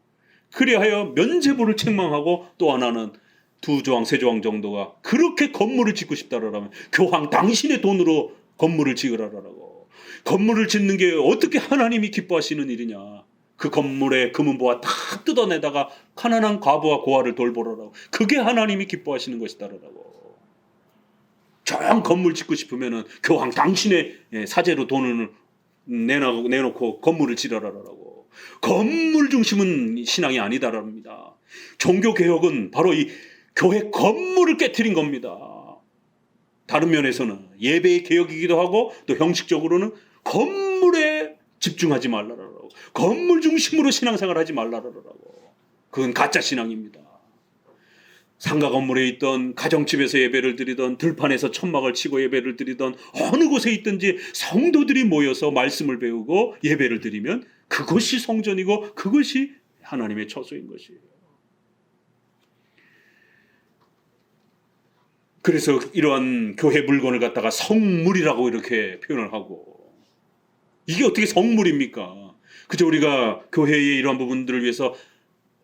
그리하여 면죄부를 책망하고 또 하나는 2조항, 3조항 정도가 그렇게 건물을 짓고 싶다라면 교황 당신의 돈으로 건물을 지으라라고. 건물을 짓는 게 어떻게 하나님이 기뻐하시는 일이냐. 그 건물의 금은보화 다 뜯어내다가 가난한 과부와 고아를 돌보라라고. 그게 하나님이 기뻐하시는 것이다라고. 정 건물 짓고 싶으면은 교황 당신의 사재로 돈을 내놓고 건물을 지으라라고. 건물 중심은 신앙이 아니다랍니다. 종교개혁은 바로 이 교회 건물을 깨트린 겁니다. 다른 면에서는 예배의 개혁이기도 하고 또 형식적으로는 건물에 집중하지 말라라고. 건물 중심으로 신앙생활하지 말라라고. 그건 가짜 신앙입니다. 상가 건물에 있던 가정집에서 예배를 드리던 들판에서 천막을 치고 예배를 드리던 어느 곳에 있든지 성도들이 모여서 말씀을 배우고 예배를 드리면 그것이 성전이고 그것이 하나님의 처소인 것이에요. 그래서 이러한 교회 물건을 갖다가 성물이라고 이렇게 표현을 하고 이게 어떻게 성물입니까? 그저 우리가 교회의 이러한 부분들을 위해서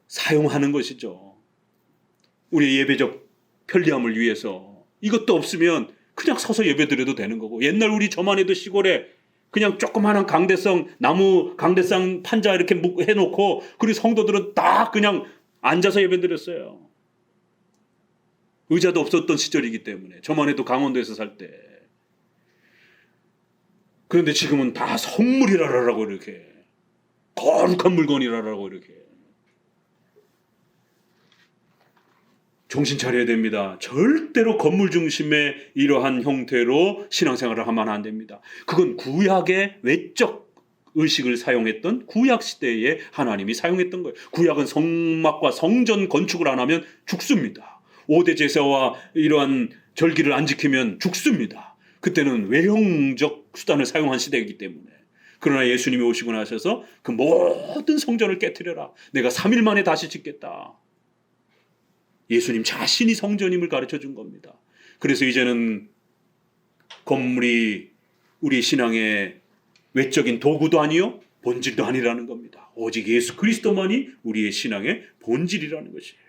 사용하는 것이죠. 우리의 예배적 편리함을 위해서. 이것도 없으면 그냥 서서 예배드려도 되는 거고 옛날 우리 저만 해도 시골에 그냥 조그마한 나무 강대상 판자 이렇게 해놓고 그리고 성도들은 다 그냥 앉아서 예배드렸어요. 의자도 없었던 시절이기 때문에 저만 해도 강원도에서 살 때. 그런데 지금은 다 성물이라라고 이렇게 거룩한 물건이라라고 이렇게 정신 차려야 됩니다. 절대로 건물 중심의 이러한 형태로 신앙생활을 하면 안 됩니다. 그건 구약의 외적 의식을 사용했던 구약 시대에 하나님이 사용했던 거예요. 구약은 성막과 성전 건축을 안 하면 죽습니다. 5대 제사와 이러한 절기를 안 지키면 죽습니다. 그때는 외형적 수단을 사용한 시대이기 때문에. 그러나 예수님이 오시고 나셔서 그 모든 성전을 깨트려라. 내가 3일 만에 다시 짓겠다. 예수님 자신이 성전임을 가르쳐 준 겁니다. 그래서 이제는 건물이 우리 신앙의 외적인 도구도 아니요 본질도 아니라는 겁니다. 오직 예수 그리스도만이 우리의 신앙의 본질이라는 것이에요.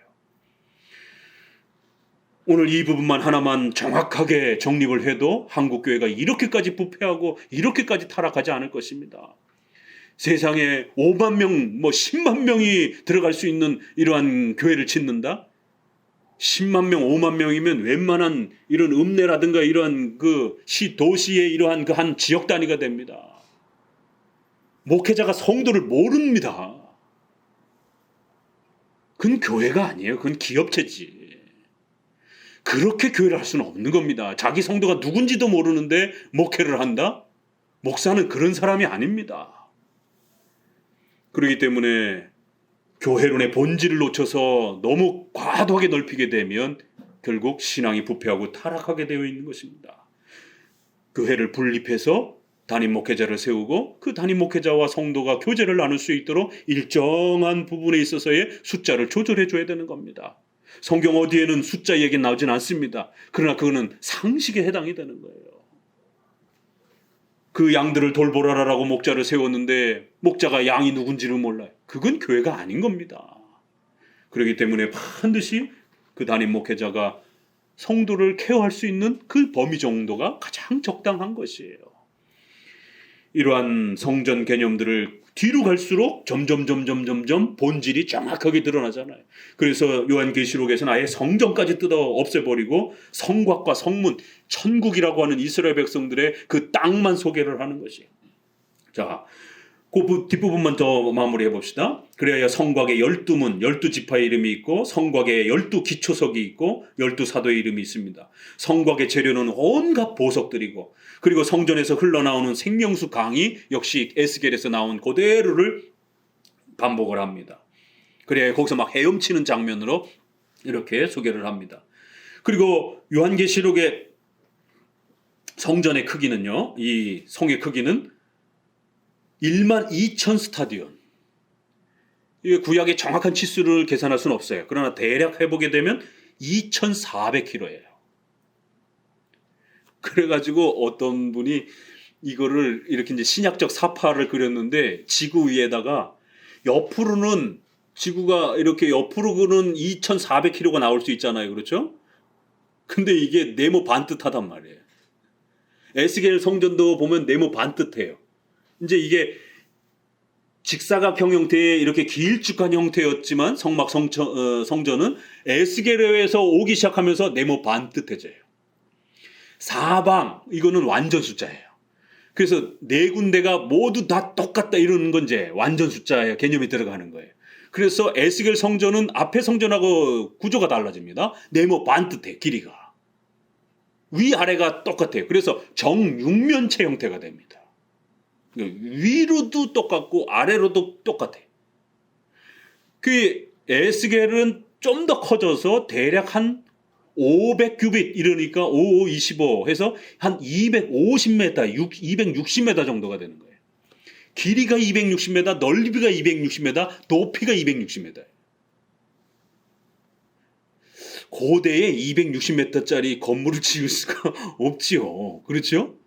오늘 이 부분만 하나만 정확하게 정립을 해도 한국교회가 이렇게까지 부패하고 이렇게까지 타락하지 않을 것입니다. 세상에 5만 명, 10만 명이 들어갈 수 있는 이러한 교회를 짓는다? 10만 명, 5만 명이면 웬만한 이런 읍내라든가 이러한 그 도시의 이러한 그 한 지역 단위가 됩니다. 목회자가 성도를 모릅니다. 그건 교회가 아니에요. 그건 기업체지. 그렇게 교회를 할 수는 없는 겁니다. 자기 성도가 누군지도 모르는데 목회를 한다? 목사는 그런 사람이 아닙니다. 그렇기 때문에 교회론의 본질을 놓쳐서 너무 과도하게 넓히게 되면 결국 신앙이 부패하고 타락하게 되어 있는 것입니다. 교회를 분립해서 담임 목회자를 세우고 그 담임 목회자와 성도가 교제를 나눌 수 있도록 일정한 부분에 있어서의 숫자를 조절해 줘야 되는 겁니다. 성경 어디에는 숫자 얘기 나오진 않습니다. 그러나 그거는 상식에 해당이 되는 거예요. 그 양들을 돌보라라고 목자를 세웠는데 목자가 양이 누군지를 몰라요. 그건 교회가 아닌 겁니다. 그렇기 때문에 반드시 그 담임 목회자가 성도를 케어할 수 있는 그 범위 정도가 가장 적당한 것이에요. 이러한 성전 개념들을 뒤로 갈수록 점점 본질이 정확하게 드러나잖아요. 그래서 요한계시록에서는 아예 성전까지 뜯어 없애버리고 성곽과 성문, 천국이라고 하는 이스라엘 백성들의 그 땅만 소개를 하는 것이에요. 자, 그 뒷부분만 더 마무리해 봅시다. 그래야 성곽에 12문, 12지파의 이름이 있고 성곽에 12기초석이 있고 12사도의 이름이 있습니다. 성곽의 재료는 온갖 보석들이고 그리고 성전에서 흘러나오는 생명수 강이 역시 에스겔에서 나온 그대로를 반복을 합니다. 그래야 거기서 막 헤엄치는 장면으로 이렇게 소개를 합니다. 그리고 요한계시록의 성전의 크기는요, 이 성의 크기는 12,000 스타디온. 이게 구약의 정확한 치수를 계산할 수는 없어요. 그러나 대략 해보게 되면 2,400km예요. 그래가지고 어떤 분이 이거를 이렇게 이제 신약적 사파를 그렸는데 지구 위에다가 옆으로는 지구가 이렇게 옆으로는 2,400km가 나올 수 있잖아요. 그렇죠? 근데 이게 네모 반듯하단 말이에요. 에스겔 성전도 보면 네모 반듯해요. 이제 이게 직사각형 형태의 이렇게 길쭉한 형태였지만 성전은 에스겔에서 오기 시작하면서 네모 반듯해져요. 사방 이거는 완전 숫자예요. 그래서 네 군데가 모두 다 똑같다 이러는 건 이제 완전 숫자의 개념이 들어가는 거예요. 그래서 에스겔 성전은 앞에 성전하고 구조가 달라집니다. 네모 반듯해 길이가. 위아래가 똑같아요. 그래서 정육면체 형태가 됩니다. 위로도 똑같고 아래로도 똑같아요. 그 에스겔은 좀 더 커져서 대략 한 500규빗 이러니까 5525 해서 한 250m, 260m 정도가 되는 거예요. 길이가 260m, 넓이가 260m, 높이가 260m예요. 고대에 260m짜리 건물을 지을 수가 없지요. 그렇죠?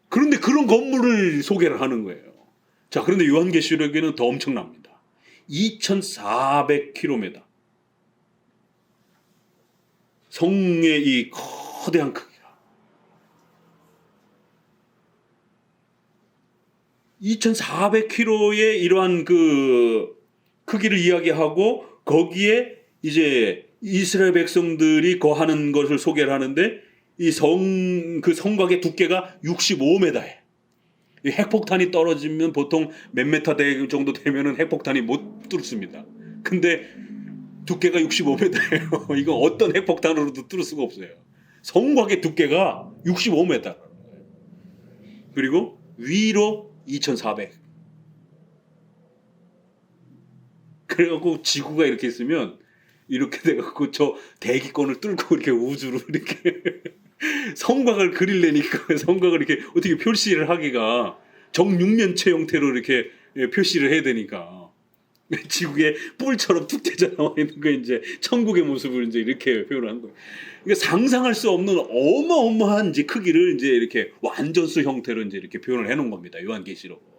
그런데 그런 건물을 소개를 하는 거예요. 자, 그런데 요한계시록에는 더 엄청납니다. 2,400km. 성의 이 거대한 크기가. 2,400km의 이러한 그 크기를 이야기하고 거기에 이제 이스라엘 백성들이 거하는 것을 소개를 하는데 이 그 성곽의 두께가 65m예요. 핵폭탄이 떨어지면 보통 몇 메타 정도 되면은 핵폭탄이 못 뚫습니다. 근데 두께가 65m예요. 이거 어떤 핵폭탄으로도 뚫을 수가 없어요. 성곽의 두께가 65m. 그리고 위로 2400. 그래갖고 지구가 이렇게 있으면 이렇게 돼갖고 저 대기권을 뚫고 이렇게 우주로 이렇게 성곽을 그리려니까 성곽을 이렇게 어떻게 표시를 하기가 정육면체 형태로 이렇게 표시를 해야 되니까 지구의 뿔처럼 툭 떼져 나와 있는 거 이제 천국의 모습을 이제 이렇게 표현한 거예요. 그러니까 상상할 수 없는 어마어마한 이제 크기를 이제 이렇게 완전수 형태로 이제 이렇게 표현을 해놓은 겁니다. 요한계시록.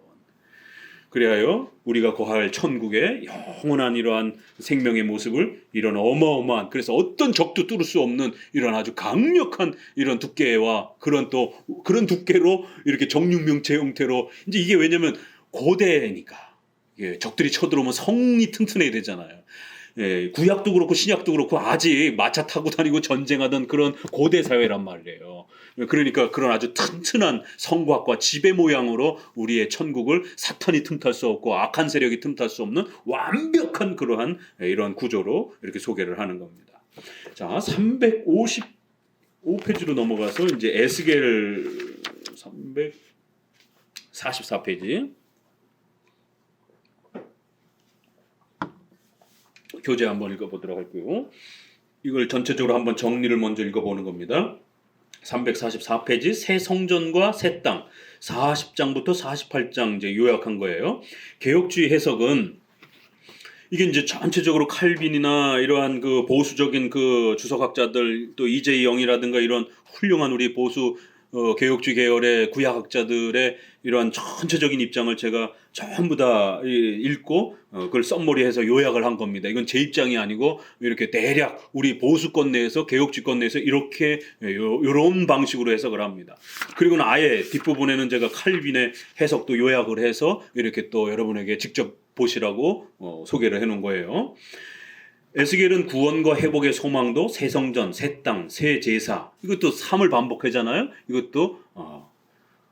그래야 우리가 거할 천국의 영원한 이러한 생명의 모습을 이런 어마어마한, 그래서 어떤 적도 뚫을 수 없는 이런 아주 강력한 이런 두께와 그런 또 그런 두께로 이렇게 정육면체 형태로, 이제 이게 왜냐면 고대니까 적들이 쳐들어오면 성이 튼튼해야 되잖아요. 구약도 그렇고 신약도 그렇고 아직 마차 타고 다니고 전쟁하던 그런 고대 사회란 말이에요. 그러니까 그런 아주 튼튼한 성곽과 지배 모양으로 우리의 천국을 사탄이 틈탈 수 없고 악한 세력이 틈탈 수 없는 완벽한 그러한 이런 구조로 이렇게 소개를 하는 겁니다. 자, 355페이지로 넘어가서 이제 에스겔 344페이지. 교재 한번 읽어보도록 할게요. 이걸 전체적으로 한번 정리를 먼저 읽어보는 겁니다. 344페이지 새 성전과 새 땅 40장부터 48장 이제 요약한 거예요. 개혁주의 해석은 이게 이제 전체적으로 칼빈이나 이러한 그 보수적인 그 주석학자들 또 이재희 영이라든가 이런 훌륭한 우리 보수 개혁주의 계열의 구약학자들의 이러한 전체적인 입장을 제가 전부 다 읽고 그걸 썸머리해서 요약을 한 겁니다. 이건 제 입장이 아니고 이렇게 대략 우리 보수권 내에서 개혁주의권 내에서 이렇게 이런 방식으로 해석을 합니다. 그리고는 아예 뒷부분에는 제가 칼빈의 해석도 요약을 해서 이렇게 또 여러분에게 직접 보시라고 소개를 해놓은 거예요. 에스겔은 구원과 회복의 소망도 새 성전, 새 땅, 새 제사, 이것도 3을 반복하잖아요. 이것도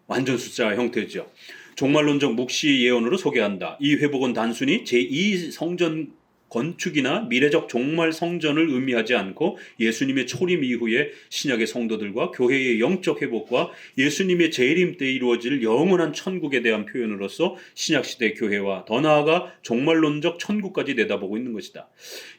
완전 숫자 형태죠. 종말론적 묵시 예언으로 소개한다. 이 회복은 단순히 제2 성전 건축이나 미래적 종말 성전을 의미하지 않고 예수님의 초림 이후에 신약의 성도들과 교회의 영적 회복과 예수님의 재림 때 이루어질 영원한 천국에 대한 표현으로서 신약시대 교회와 더 나아가 종말론적 천국까지 내다보고 있는 것이다.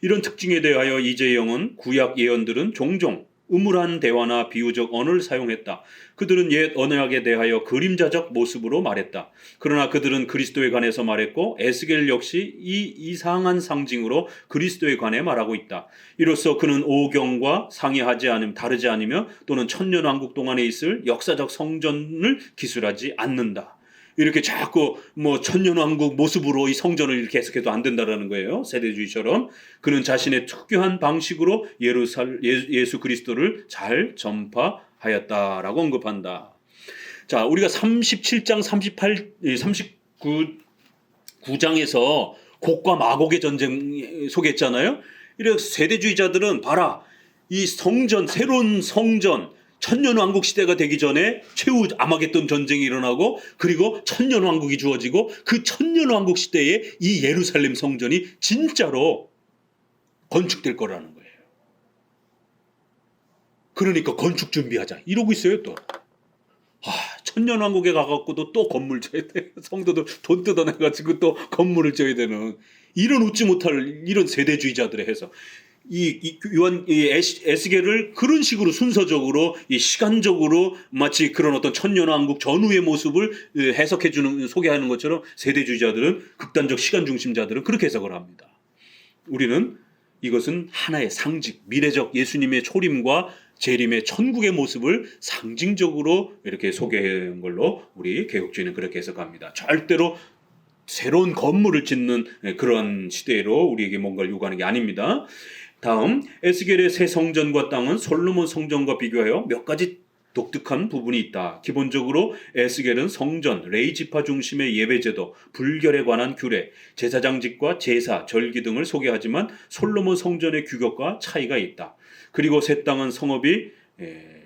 이런 특징에 대하여 이재영은 구약 예언들은 종종 음울한 대화나 비유적 언어를 사용했다. 그들은 옛 언약에 대하여 그림자적 모습으로 말했다. 그러나 그들은 그리스도에 관해서 말했고 에스겔 역시 이 이상한 상징으로 그리스도에 관해 말하고 있다. 이로써 그는 오경과 상이하지 않음 다르지 않으며 또는 천년왕국 동안에 있을 역사적 성전을 기술하지 않는다. 이렇게 자꾸 천년왕국 모습으로 이 성전을 이렇게 해석해도 안 된다라는 거예요. 세대주의처럼. 그는 자신의 특유한 방식으로 예수 그리스도를 잘 전파하였다라고 언급한다. 자, 우리가 37장 39장에서 곡과 마곡의 전쟁 소개했잖아요. 이래서 세대주의자들은 봐라, 이 성전, 새로운 성전, 천년왕국 시대가 되기 전에 최후 아마겟돈 전쟁이 일어나고 그리고 천년왕국이 주어지고 그 천년왕국 시대에 이 예루살렘 성전이 진짜로 건축될 거라는 거예요. 그러니까 건축 준비하자 이러고 있어요. 또 천년왕국에 가갖고도 또 건물 져야 돼. 성도들 돈 뜯어내가지고 또 건물을 져야 되는 이런 웃지 못할 이런 세대주의자들의 해석. 에스겔을 그런 식으로 순서적으로 시간적으로 마치 그런 어떤 천년왕국 전후의 모습을 해석해주는 소개하는 것처럼 세대주의자들은 극단적 시간 중심자들은 그렇게 해석을 합니다. 우리는 이것은 하나의 상징, 미래적 예수님의 초림과 재림의 천국의 모습을 상징적으로 이렇게 소개한 걸로 우리 개혁주의는 그렇게 해석합니다. 절대로 새로운 건물을 짓는 그런 시대로 우리에게 뭔가를 요구하는 게 아닙니다. 다음, 에스겔의 새 성전과 땅은 솔로몬 성전과 비교하여 몇 가지 독특한 부분이 있다. 기본적으로 에스겔은 성전, 레이지파 중심의 예배제도, 불결에 관한 규례, 제사장직과 제사, 절기 등을 소개하지만 솔로몬 성전의 규격과 차이가 있다. 그리고 새 땅은 성읍이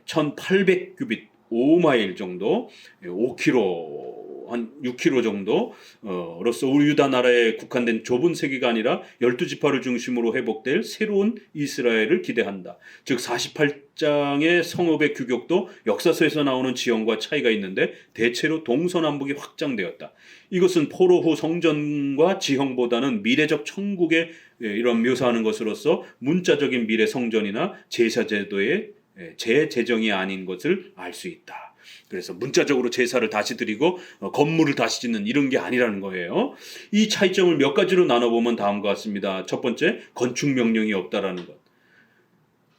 1800규빗, 5마일 정도, 5km 한 6km 정도로서 우리 유다 나라에 국한된 좁은 세계가 아니라 12지파를 중심으로 회복될 새로운 이스라엘을 기대한다. 즉 48장의 성읍의 규격도 역사서에서 나오는 지형과 차이가 있는데 대체로 동서남북이 확장되었다. 이것은 포로 후 성전과 지형보다는 미래적 천국에 이런 묘사하는 것으로서 문자적인 미래 성전이나 제사제도의 재제정이 아닌 것을 알 수 있다. 그래서 문자적으로 제사를 다시 드리고 건물을 다시 짓는 이런 게 아니라는 거예요. 이 차이점을 몇 가지로 나눠보면 다음과 같습니다. 첫 번째, 건축 명령이 없다라는 것.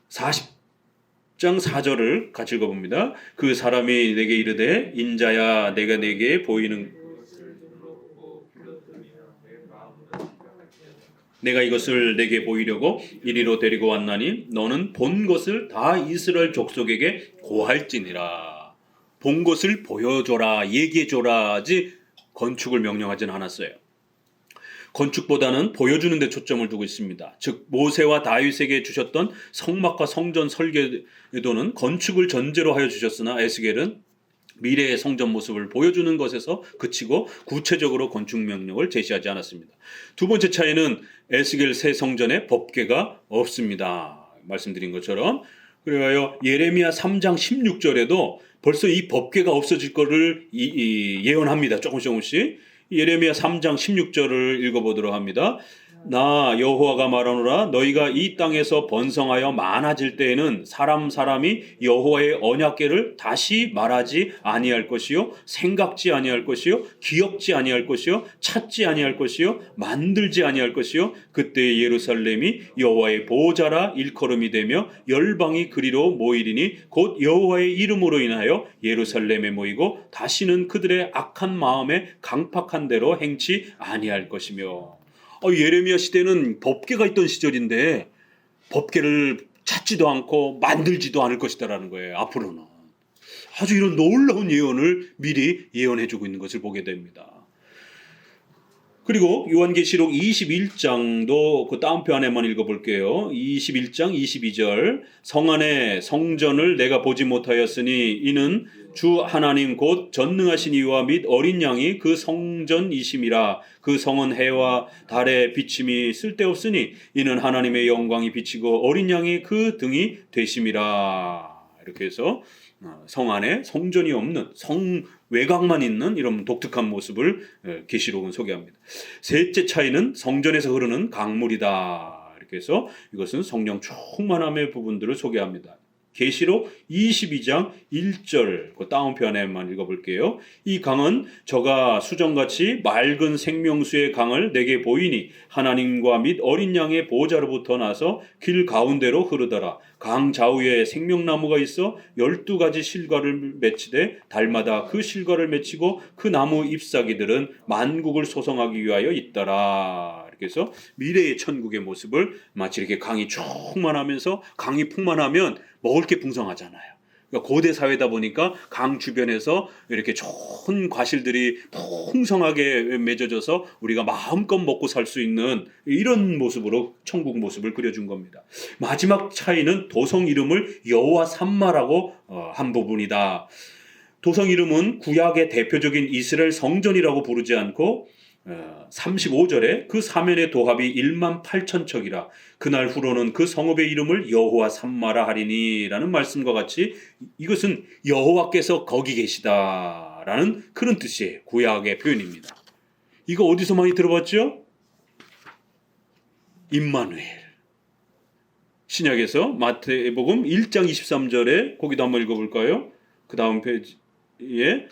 40장 4절을 같이 읽어봅니다. 그 사람이 내게 이르되 인자야 내가 내게 보이는 내가 이것을 내게 보이려고 이리로 데리고 왔나니 너는 본 것을 다 이스라엘 족속에게 고할지니라. 본 것을 보여줘라, 얘기해줘라 하지 건축을 명령하지는 않았어요. 건축보다는 보여주는 데 초점을 두고 있습니다. 즉 모세와 다윗에게 주셨던 성막과 성전 설계도는 건축을 전제로 하여 주셨으나 에스겔은 미래의 성전 모습을 보여주는 것에서 그치고 구체적으로 건축 명령을 제시하지 않았습니다. 두 번째 차이는 에스겔 새 성전에 법궤가 없습니다. 말씀드린 것처럼. 그래요 예레미야 3장 16절에도 벌써 이 법궤가 없어질 거를 예언합니다. 조금씩. 예레미야 3장 16절을 읽어보도록 합니다. 나 여호와가 말하노라 너희가 이 땅에서 번성하여 많아질 때에는 사람이 여호와의 언약궤를 다시 말하지 아니할 것이요 생각지 아니할 것이요 기억지 아니할 것이요 찾지 아니할 것이요 만들지 아니할 것이요 그때 예루살렘이 여호와의 보호자라 일컬음이 되며 열방이 그리로 모이리니 곧 여호와의 이름으로 인하여 예루살렘에 모이고 다시는 그들의 악한 마음에 강팍한 대로 행치 아니할 것이며. 예레미야 시대는 법궤가 있던 시절인데 법궤를 찾지도 않고 만들지도 않을 것이다라는 거예요. 앞으로는 아주 이런 놀라운 예언을 미리 예언해주고 있는 것을 보게 됩니다. 그리고 요한계시록 21장도 그 다운표 안에만 읽어볼게요. 21장 22절 성 안에 성전을 내가 보지 못하였으니 이는 주 하나님 곧 전능하신 이와 및 어린 양이 그 성전이심이라. 그 성은 해와 달의 비침이 쓸데없으니 이는 하나님의 영광이 비치고 어린 양이 그 등이 되심이라. 이렇게 해서 성 안에 성전이 없는 성 외곽만 있는 이런 독특한 모습을 계시록은 소개합니다. 셋째 차이는 성전에서 흐르는 강물이다. 이렇게 해서 이것은 성령 충만함의 부분들을 소개합니다. 계시록 22장 1절 그 다운표 안에만 읽어볼게요. 이 강은 저가 수정같이 맑은 생명수의 강을 내게 보이니 하나님과 및 어린 양의 보호자로부터 나서 길 가운데로 흐르더라. 강 좌우에 생명나무가 있어 12가지 실과를 맺히되 달마다 그 실과를 맺히고 그 나무 잎사귀들은 만국을 소성하기 위하여 있더라. 그래서 미래의 천국의 모습을 마치 이렇게 강이 충만하면서 강이 풍만하면 먹을 게 풍성하잖아요. 그러니까 고대 사회다 보니까 강 주변에서 이렇게 좋은 과실들이 풍성하게 맺어져서 우리가 마음껏 먹고 살 수 있는 이런 모습으로 천국 모습을 그려준 겁니다. 마지막 차이는 도성 이름을 여호와 삼마라고 한 부분이다. 도성 이름은 구약의 대표적인 이스라엘 성전이라고 부르지 않고 35절에 그 사면의 도합이 1만 8천 척이라 그날 후로는 그 성읍의 이름을 여호와 삼마라 하리니 라는 말씀과 같이 이것은 여호와께서 거기 계시다라는 그런 뜻의 구약의 표현입니다. 이거 어디서 많이 들어봤죠? 임마누엘. 신약에서 마태복음 1장 23절에 거기도 한번 읽어볼까요? 그 다음 페이지에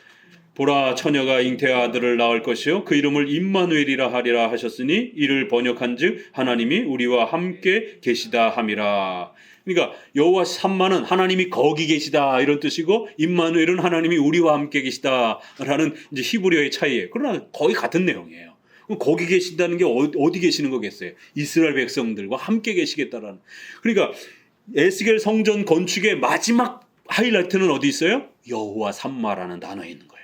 보라 처녀가 잉태의 아들을 낳을 것이요 그 이름을 임마누엘이라 하리라 하셨으니 이를 번역한즉 하나님이 우리와 함께 계시다 함이라. 그러니까 여호와 삼마는 하나님이 거기 계시다 이런 뜻이고 임마누엘은 하나님이 우리와 함께 계시다라는 이제 히브리어의 차이예요. 그러나 거의 같은 내용이에요. 거기 계신다는 게 어디 계시는 거겠어요? 이스라엘 백성들과 함께 계시겠다라는. 그러니까 에스겔 성전 건축의 마지막 하이라이트는 어디 있어요? 여호와 삼마라는 단어에 있는 거예요.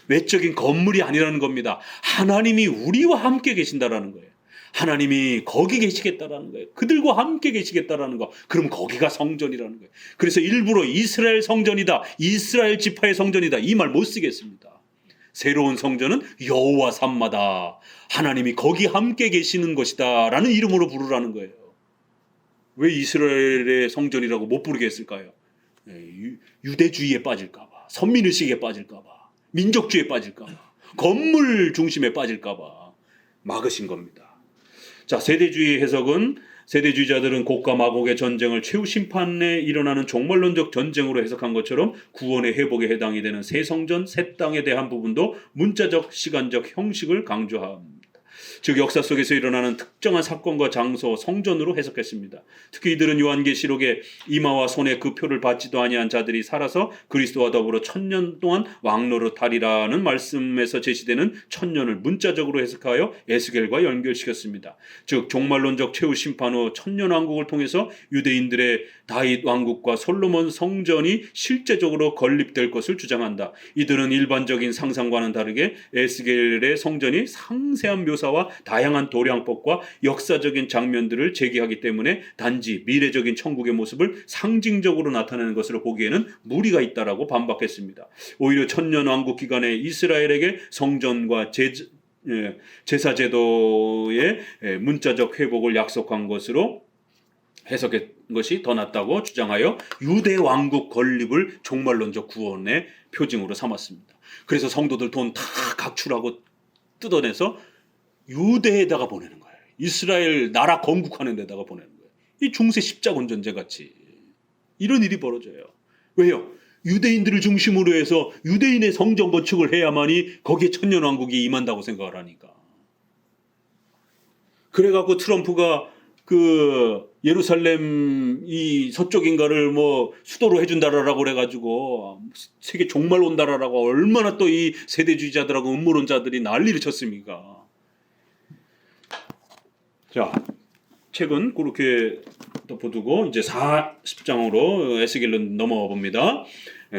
외적인 건물이 아니라는 겁니다. 하나님이 우리와 함께 계신다라는 거예요. 하나님이 거기 계시겠다라는 거예요. 그들과 함께 계시겠다라는 거. 그럼 거기가 성전이라는 거예요. 그래서 일부러 이스라엘 성전이다, 이스라엘 지파의 성전이다 이 말 못 쓰겠습니다. 새로운 성전은 여호와 삼마다. 하나님이 거기 함께 계시는 것이다 라는 이름으로 부르라는 거예요. 왜 이스라엘의 성전이라고 못 부르게 했을까요? 유대주의에 빠질까 봐, 선민의식에 빠질까 봐, 민족주의에 빠질까 봐, 건물 중심에 빠질까 봐 막으신 겁니다. 자, 세대주의 해석은 세대주의자들은 곡과 마곡의 전쟁을 최후 심판에 일어나는 종말론적 전쟁으로 해석한 것처럼 구원의 회복에 해당이 되는 새 성전, 새 땅에 대한 부분도 문자적, 시간적 형식을 강조합니다. 즉 역사 속에서 일어나는 특정한 사건과 장소, 성전으로 해석했습니다. 특히 이들은 요한계시록에 이마와 손에 그 표를 받지도 아니한 자들이 살아서 그리스도와 더불어 1000년 동안 왕노릇하리라는 말씀에서 제시되는 1000년을 문자적으로 해석하여 에스겔과 연결시켰습니다. 즉 종말론적 최후 심판 후 1000년 왕국을 통해서 유대인들의 다윗 왕국과 솔로몬 성전이 실제적으로 건립될 것을 주장한다. 이들은 일반적인 상상과는 다르게 에스겔의 성전이 상세한 묘사와 다양한 도량법과 역사적인 장면들을 제기하기 때문에 단지 미래적인 천국의 모습을 상징적으로 나타내는 것으로 보기에는 무리가 있다라고 반박했습니다. 오히려 1000년 왕국 기간에 이스라엘에게 성전과 제사제도의 문자적 회복을 약속한 것으로 해석한 것이 더 낫다고 주장하여 유대 왕국 건립을 종말론적 구원의 표징으로 삼았습니다. 그래서 성도들 돈 다 각출하고 뜯어내서 유대에다가 보내는 거예요. 이스라엘 나라 건국하는 데다가 보내는 거예요. 이 중세 십자군 전쟁 같이 이런 일이 벌어져요. 왜요? 유대인들을 중심으로 해서 유대인의 성전 건축을 해야만이 거기에 천년왕국이 임한다고 생각을 하니까. 그래갖고 트럼프가 그 예루살렘 이 서쪽인가를 뭐 수도로 해준다라고 그래가지고 세계 종말 온다라고 얼마나 또 이 세대주의자들하고 음모론자들이 난리를 쳤습니까? 자, 책은 그렇게 덮어두고 이제 40장으로 에스겔로 넘어가 봅니다.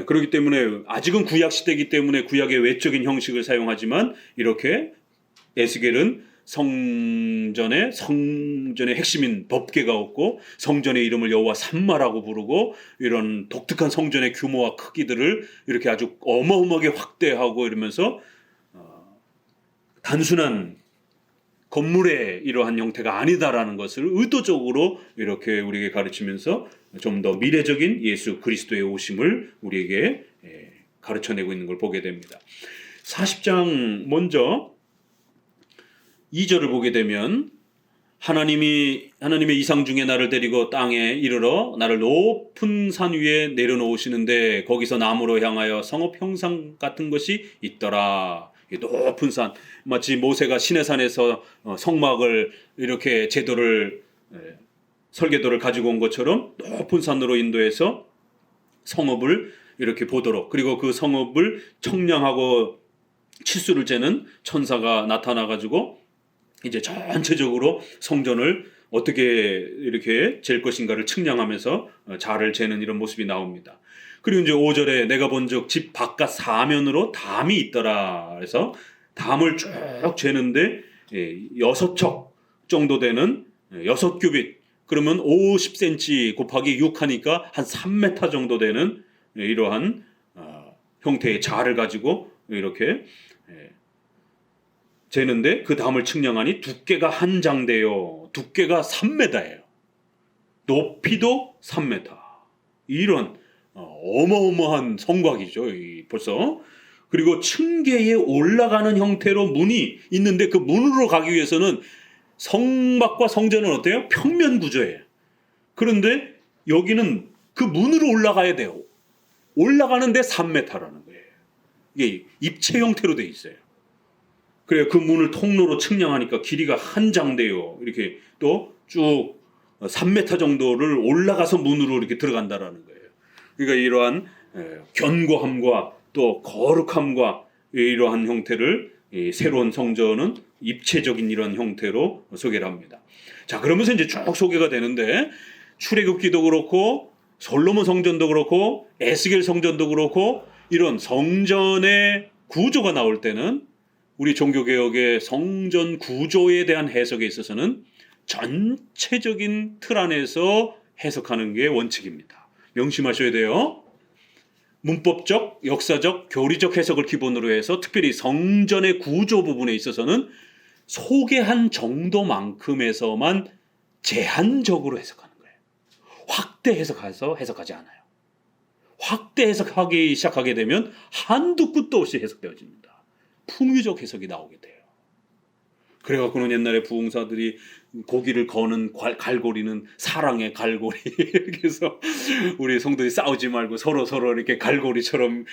그렇기 때문에 아직은 구약 시대이기 때문에 구약의 외적인 형식을 사용하지만 이렇게 에스겔은 성전의 핵심인 법궤가 없고 성전의 이름을 여호와 삼마라고 부르고 이런 독특한 성전의 규모와 크기들을 이렇게 아주 어마어마하게 확대하고 이러면서 단순한 건물의 이러한 형태가 아니다라는 것을 의도적으로 이렇게 우리에게 가르치면서 좀 더 미래적인 예수 그리스도의 오심을 우리에게 가르쳐내고 있는 걸 보게 됩니다. 40장 먼저 2절을 보게 되면 하나님의 이상 중에 나를 데리고 땅에 이르러 나를 높은 산 위에 내려놓으시는데 거기서 나무로 향하여 성읍 형상 같은 것이 있더라. 높은 산, 마치 모세가 시내산에서 성막을 이렇게 설계도를 가지고 온 것처럼 높은 산으로 인도해서 성읍을 이렇게 보도록, 그리고 그 성읍을 청량하고 치수를 재는 천사가 나타나가지고 이제 전체적으로 성전을 어떻게 이렇게 잴 것인가를 측량하면서 자를 재는 이런 모습이 나옵니다. 그리고 이제 5절에 내가 본즉 집 바깥 사면으로 담이 있더라. 그래서 담을 쭉 재는데 6척 정도 되는 6규빗, 그러면 50cm 곱하기 6 하니까 한 3m 정도 되는 이러한 형태의 자를 가지고 이렇게 재는데 그 담을 측량하니 두께가 한 장대요. 두께가 3m예요. 높이도 3m. 이런 어마어마한 성곽이죠. 벌써. 그리고 층계에 올라가는 형태로 문이 있는데 그 문으로 가기 위해서는 성막과 성전은 어때요? 평면 구조예요. 그런데 여기는 그 문으로 올라가야 돼요. 올라가는데 3m라는 거예요. 이게 입체 형태로 돼 있어요. 그래 그 문을 통로로 측량하니까 길이가 한 장대요. 이렇게 또 쭉 3m 정도를 올라가서 문으로 이렇게 들어간다라는 거예요. 그러니까 이러한 견고함과 또 거룩함과 이러한 형태를 새로운 성전은 입체적인 이런 형태로 소개를 합니다. 자, 그러면서 이제 쭉 소개가 되는데 출애굽기도 그렇고 솔로몬 성전도 그렇고 에스겔 성전도 그렇고 이런 성전의 구조가 나올 때는 우리 종교개혁의 성전 구조에 대한 해석에 있어서는 전체적인 틀 안에서 해석하는 게 원칙입니다. 명심하셔야 돼요. 문법적, 역사적, 교리적 해석을 기본으로 해서 특별히 성전의 구조 부분에 있어서는 소개한 정도만큼에서만 제한적으로 해석하는 거예요. 확대 해석해서 해석하지 않아요. 확대 해석하기 시작하게 되면 한두 끝도 없이 해석되어집니다. 풍유적 해석이 나오게 돼요. 그래갖고는 옛날에 부흥사들이 고기를 거는 갈고리는 사랑의 갈고리 이렇게 해서 우리 성도들이 싸우지 말고 서로 이렇게 갈고리처럼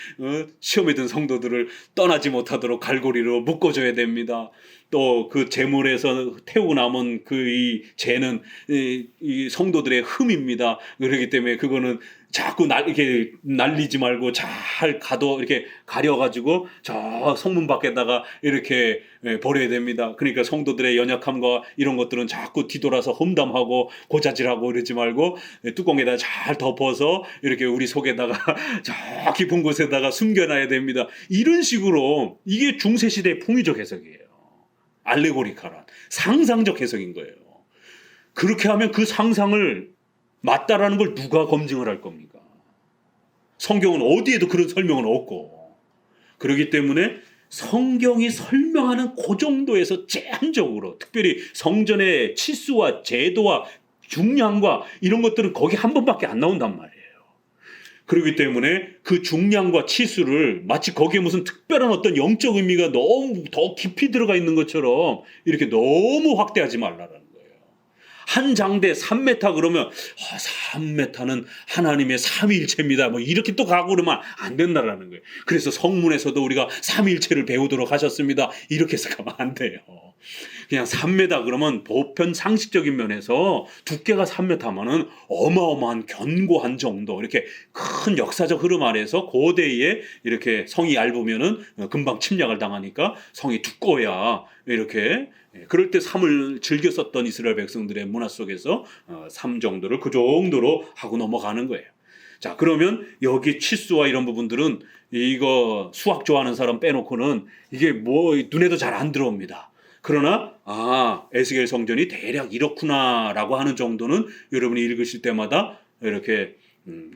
시험에 든 성도들을 떠나지 못하도록 갈고리로 묶어줘야 됩니다. 또 그 제물에서 태우고 남은 그 이 재는 이 성도들의 흠입니다. 그렇기 때문에 그거는 자꾸 이렇게 날리지 말고 잘 이렇게 가려가지고 저 성문 밖에다가 이렇게 버려야 됩니다. 그러니까 성도들의 연약함과 이런 것들은 자꾸 뒤돌아서 험담하고 고자질하고 이러지 말고 뚜껑에다 잘 덮어서 이렇게 우리 속에다가 저 깊은 곳에다가 숨겨놔야 됩니다. 이런 식으로 이게 중세시대의 풍의적 해석이에요. 알레고리칼한 상상적 해석인 거예요. 그렇게 하면 그 상상을 맞다라는 걸 누가 검증을 할 겁니까? 성경은 어디에도 그런 설명은 없고, 그렇기 때문에 성경이 설명하는 그 정도에서 제한적으로, 특별히 성전의 치수와 제도와 중량과 이런 것들은 거기 한 번밖에 안 나온단 말이에요. 그렇기 때문에 그 중량과 치수를 마치 거기에 무슨 특별한 어떤 영적 의미가 너무 더 깊이 들어가 있는 것처럼 이렇게 너무 확대하지 말라라는 거예요. 한 장대 3m 그러면 3m는 하나님의 삼위일체입니다. 뭐 이렇게 또 가고 그러면 안 된다라는 거예요. 그래서 성문에서도 우리가 삼위일체를 배우도록 하셨습니다. 이렇게 해서 가면 안 돼요. 그냥 3m 그러면 보편 상식적인 면에서 두께가 3m면은 어마어마한 견고한 정도, 이렇게 큰 역사적 흐름 아래서 고대에 이렇게 성이 얇으면은 금방 침략을 당하니까 성이 두꺼워야 이렇게, 그럴 때 삼을 즐겨 썼던 이스라엘 백성들의 문화 속에서 삼 정도를 그 정도로 하고 넘어가는 거예요. 자, 그러면 여기 치수와 이런 부분들은 이거 수학 좋아하는 사람 빼놓고는 이게 뭐 눈에도 잘 안 들어옵니다. 그러나 에스겔 성전이 대략 이렇구나라고 하는 정도는 여러분이 읽으실 때마다 이렇게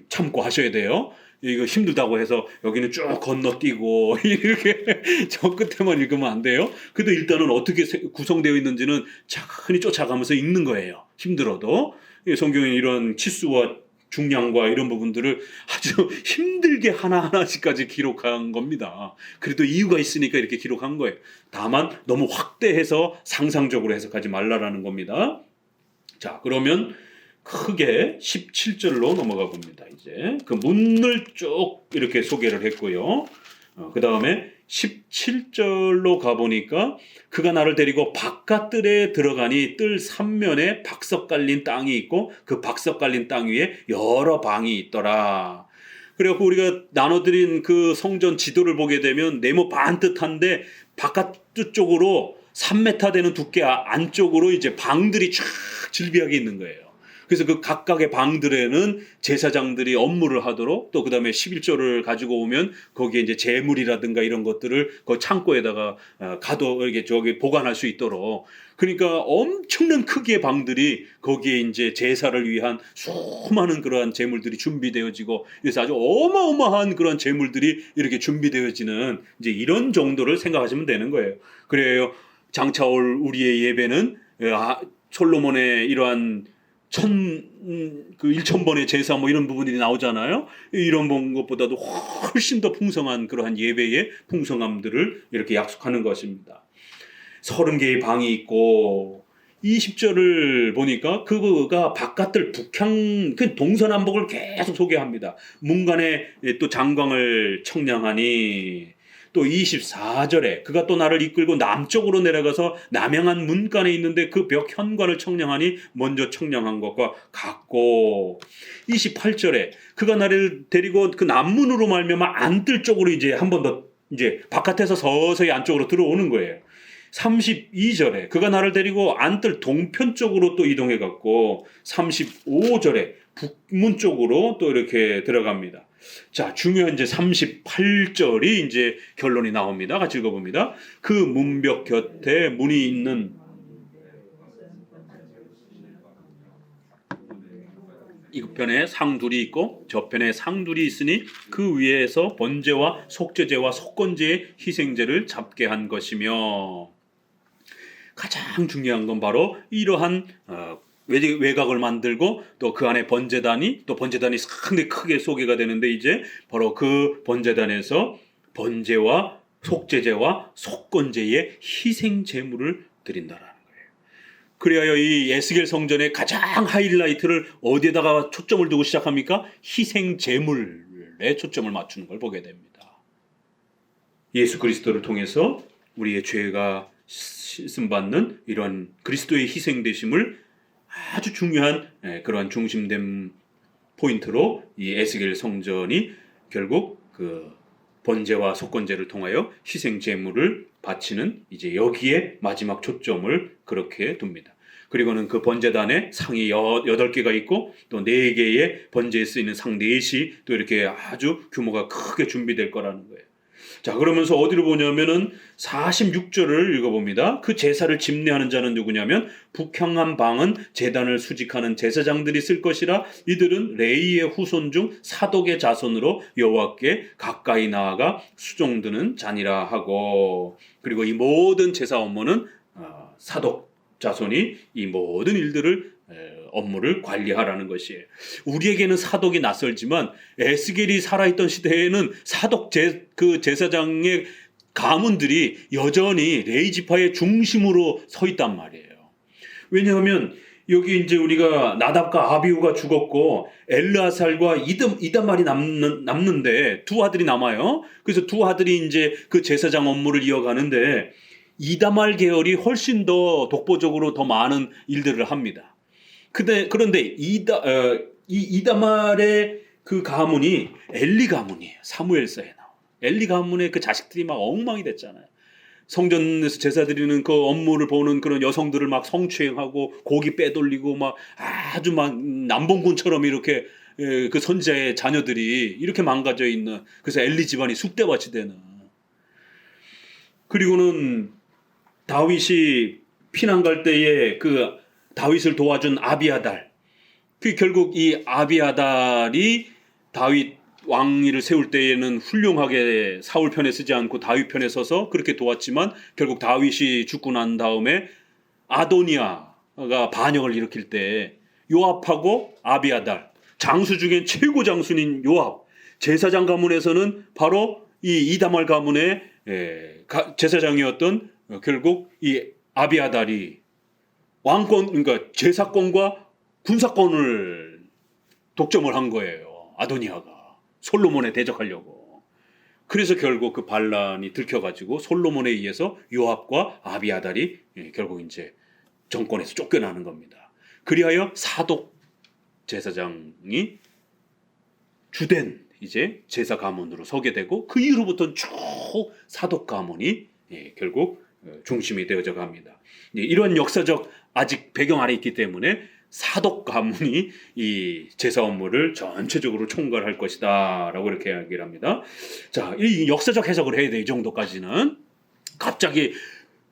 참고 하셔야 돼요. 이거 힘들다고 해서 여기는 쭉 건너뛰고 이렇게 저 끝에만 읽으면 안 돼요. 그래도 일단은 어떻게 구성되어 있는지는 차근히 쫓아가면서 읽는 거예요. 힘들어도. 성경에 이런 치수와 중량과 이런 부분들을 아주 힘들게 하나하나씩까지 기록한 겁니다. 그래도 이유가 있으니까 이렇게 기록한 거예요. 다만 너무 확대해서 상상적으로 해석하지 말라라는 겁니다. 자, 그러면 크게 17절로 넘어가 봅니다. 이제 그 문을 쭉 이렇게 소개를 했고요. 그 다음에 17절로 가보니까 그가 나를 데리고 바깥들에 들어가니 뜰 삼면에 박석 깔린 땅이 있고 그 박석 깔린 땅 위에 여러 방이 있더라. 그래서 우리가 나눠드린 그 성전 지도를 보게 되면 네모 반듯한데 바깥 쪽으로 3m 되는 두께 안쪽으로 이제 방들이 쫙 질비하게 있는 거예요. 그래서 그 각각의 방들에는 제사장들이 업무를 하도록, 또 그 다음에 11조를 가지고 오면 거기에 이제 재물이라든가 이런 것들을 그 창고에다가 저기 보관할 수 있도록. 그러니까 엄청난 크기의 방들이 거기에 이제 제사를 위한 수많은 그러한 재물들이 준비되어지고, 그래서 아주 어마어마한 그런 재물들이 이렇게 준비되어지는 이제 이런 정도를 생각하시면 되는 거예요. 그래요. 장차올 우리의 예배는 솔로몬의 이러한 1000번의 제사 뭐 이런 부분들이 나오잖아요. 이런 것보다도 훨씬 더 풍성한 그러한 예배의 풍성함들을 이렇게 약속하는 것입니다. 30개의 방이 있고, 20절을 보니까 그가 바깥들 북향 그 동서남북을 계속 소개합니다. 문간에 또 장광을 청량하니, 또 24절에 그가 또 나를 이끌고 남쪽으로 내려가서 남양한 문간에 있는데 그 벽 현관을 청량하니 먼저 청량한 것과 같고, 28절에 그가 나를 데리고 그 남문으로 말미암아 안뜰 쪽으로 이제 한 번 더 이제 바깥에서 서서히 안쪽으로 들어오는 거예요. 32절에 그가 나를 데리고 안뜰 동편 쪽으로 또 이동해 갔고, 35절에 북문 쪽으로 또 이렇게 들어갑니다. 자, 중요한 이제 38절이 이제 결론이 나옵니다. 같이 읽어봅니다. 그 문벽 곁에 문이 있는 이편에 상둘이 있고 저편에 상둘이 있으니 그 위에서 번제와 속죄제와 속건제의 희생제를 잡게 한 것이며, 가장 중요한 건 바로 이러한 외곽을 만들고 또 그 안에 번제단이, 또 번제단이 상당히 크게 소개가 되는데, 이제 바로 그 번제단에서 번제와 속죄제와 속건제의 희생 제물을 드린다라는 거예요. 그래야 이 에스겔 성전의 가장 하이라이트를 어디에다가 초점을 두고 시작합니까? 희생 제물에 초점을 맞추는 걸 보게 됩니다. 예수 그리스도를 통해서 우리의 죄가 씻음 받는 이런 그리스도의 희생 되심을 아주 중요한 그러한 중심된 포인트로 이 에스겔 성전이 결국 그 번제와 속건제를 통하여 희생 제물을 바치는, 이제 여기에 마지막 초점을 그렇게 둡니다. 그리고는 그 번제단에 상이 8개가 있고 또 4개의 번제에 쓰이는 상 4시 또 이렇게 아주 규모가 크게 준비될 거라는 거예요. 자, 그러면서 어디로 보냐면은 46절을 읽어봅니다. 그 제사를 집례하는 자는 누구냐면 북향한 방은 제단을 수직하는 제사장들이 쓸 것이라 이들은 레이의 후손 중 사독의 자손으로 여호와께 가까이 나아가 수종드는 자니라 하고, 그리고 이 모든 제사 업무는 사독 자손이 이 모든 일들을 업무를 관리하라는 것이에요. 우리에게는 사독이 낯설지만 에스겔이 살아있던 시대에는 사독 그 제사장의 가문들이 여전히 레위 지파의 중심으로 서 있단 말이에요. 왜냐하면 여기 이제 우리가 나답과 아비후가 죽었고 엘르아살과 이다말이 남는데 두 아들이 남아요. 그래서 두 아들이 이제 그 제사장 업무를 이어가는데 이다말 계열이 훨씬 더 독보적으로 더 많은 일들을 합니다. 그런데 이다말의 그 가문이 엘리 가문이에요. 사무엘서에 나와. 엘리 가문의 그 자식들이 막 엉망이 됐잖아요. 성전에서 제사 드리는 그 업무를 보는 그런 여성들을 막 성추행하고 고기 빼돌리고 막 아주 막 남봉군처럼 이렇게 그 선지자의 자녀들이 이렇게 망가져 있는, 그래서 엘리 집안이 쑥대밭이 되는. 그리고는 다윗이 피난 갈 때에 그 다윗을 도와준 아비아달, 그 결국 이 아비아달이 다윗 왕위를 세울 때에는 훌륭하게 사울 편에 서지 않고 다윗 편에 서서 그렇게 도왔지만 결국 다윗이 죽고 난 다음에 아도니아가 반역을 일으킬 때 요압하고 아비아달, 장수 중엔 최고 장수인 요압, 제사장 가문에서는 바로 이 이다말 가문의 제사장이었던 결국 이 아비아달이 왕권, 그러니까 제사권과 군사권을 독점을 한 거예요. 아도니아가 솔로몬에 대적하려고. 그래서 결국 그 반란이 들켜가지고 솔로몬에 의해서 요압과 아비아달이 결국 이제 정권에서 쫓겨나는 겁니다. 그리하여 사독 제사장이 주된 이제 제사 가문으로 서게 되고, 그 이후로부터는 쭉 사독 가문이 결국 중심이 되어져 갑니다. 이런 역사적 아직 배경 아래 있기 때문에 사독 가문이 이 제사 업무를 전체적으로 총괄할 것이다 라고 이렇게 이야기를 합니다. 자, 이 역사적 해석을 해야 돼. 이 정도까지는. 갑자기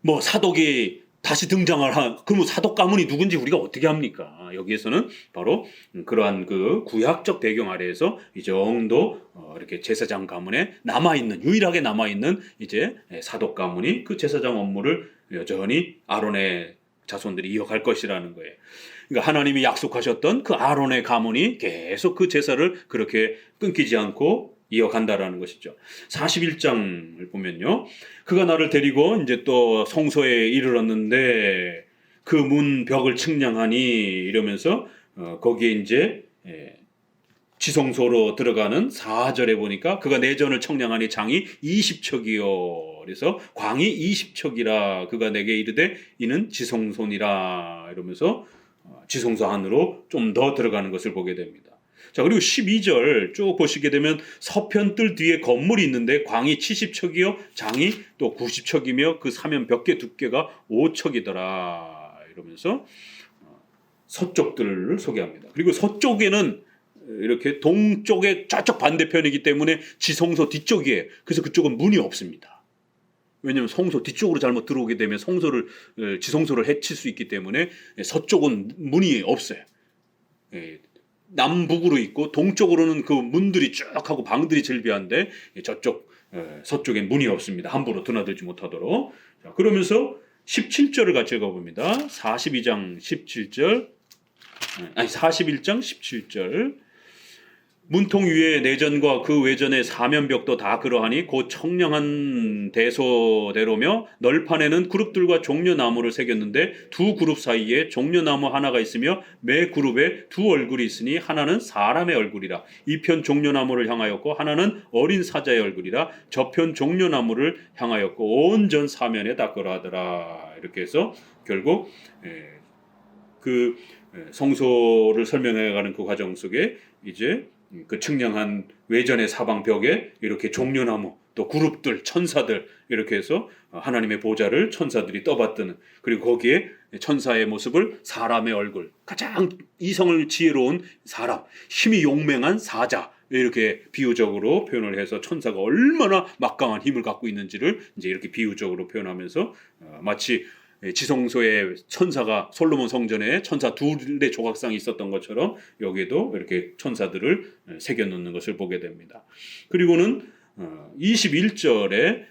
뭐 사독이 다시 등장을 그러면 사독 가문이 누군지 우리가 어떻게 합니까? 여기에서는 바로 그러한 그 구약적 배경 아래에서 이 정도 이렇게 제사장 가문에 유일하게 남아있는 이제 사독 가문이 그 제사장 업무를 여전히 아론의 자손들이 이어갈 것이라는 거예요. 그러니까 하나님이 약속하셨던 그 아론의 가문이 계속 그 제사를 그렇게 끊기지 않고 이어간다라는 것이죠. 41장을 보면요. 그가 나를 데리고 이제 또 성소에 이르렀는데 그 문 벽을 측량하니 이러면서 거기에 이제 지성소로 들어가는 4절에 보니까 그가 내전을 청량하니 장이 20척이요. 그래서 광이 20척이라 그가 내게 이르되 이는 지성소니라 이러면서 지성소 안으로 좀 더 들어가는 것을 보게 됩니다. 자, 그리고 12절 쭉 보시게 되면 서편뜰 뒤에 건물이 있는데 광이 70척이요 장이 또 90척이며 그 사면 벽계 두께가 5척이더라 이러면서 서쪽들을 소개합니다. 그리고 서쪽에는 이렇게 동쪽의 저쪽 반대편이기 때문에 지성소 뒤쪽이에요. 그래서 그쪽은 문이 없습니다. 왜냐하면 성소 뒤쪽으로 잘못 들어오게 되면 지성소를 해칠 수 있기 때문에 서쪽은 문이 없어요. 남북으로 있고 동쪽으로는 그 문들이 쭉 하고 방들이 즐비한데 저쪽 서쪽엔 문이 없습니다. 함부로 드나들지 못하도록. 자, 그러면서 17절을 같이 읽어봅니다. 42장 17절, 아니 41장 17절. 문통 위에 내전과 그 외전의 사면벽도 다 그러하니 곧 청량한 대소대로며 널판에는 그룹들과 종려나무를 새겼는데 두 그룹 사이에 종려나무 하나가 있으며 매 그룹에 두 얼굴이 있으니 하나는 사람의 얼굴이라. 이편 종려나무를 향하였고 하나는 어린 사자의 얼굴이라. 저편 종려나무를 향하였고 온 전 사면에 닦으라하더라. 이렇게 해서 결국 그 성소를 설명해가는 그 과정 속에 이제 그 측량한 외전의 사방벽에 이렇게 종려나무 또 그룹들 천사들 이렇게 해서 하나님의 보좌를 천사들이 떠받드는, 그리고 거기에 천사의 모습을 사람의 얼굴, 가장 이성을 지혜로운 사람, 힘이 용맹한 사자 이렇게 비유적으로 표현을 해서 천사가 얼마나 막강한 힘을 갖고 있는지를 이제 이렇게 비유적으로 표현하면서 마치 지성소에 천사가 솔로몬 성전에 천사 둘의 조각상이 있었던 것처럼 여기에도 이렇게 천사들을 새겨 놓는 것을 보게 됩니다. 그리고는 21절에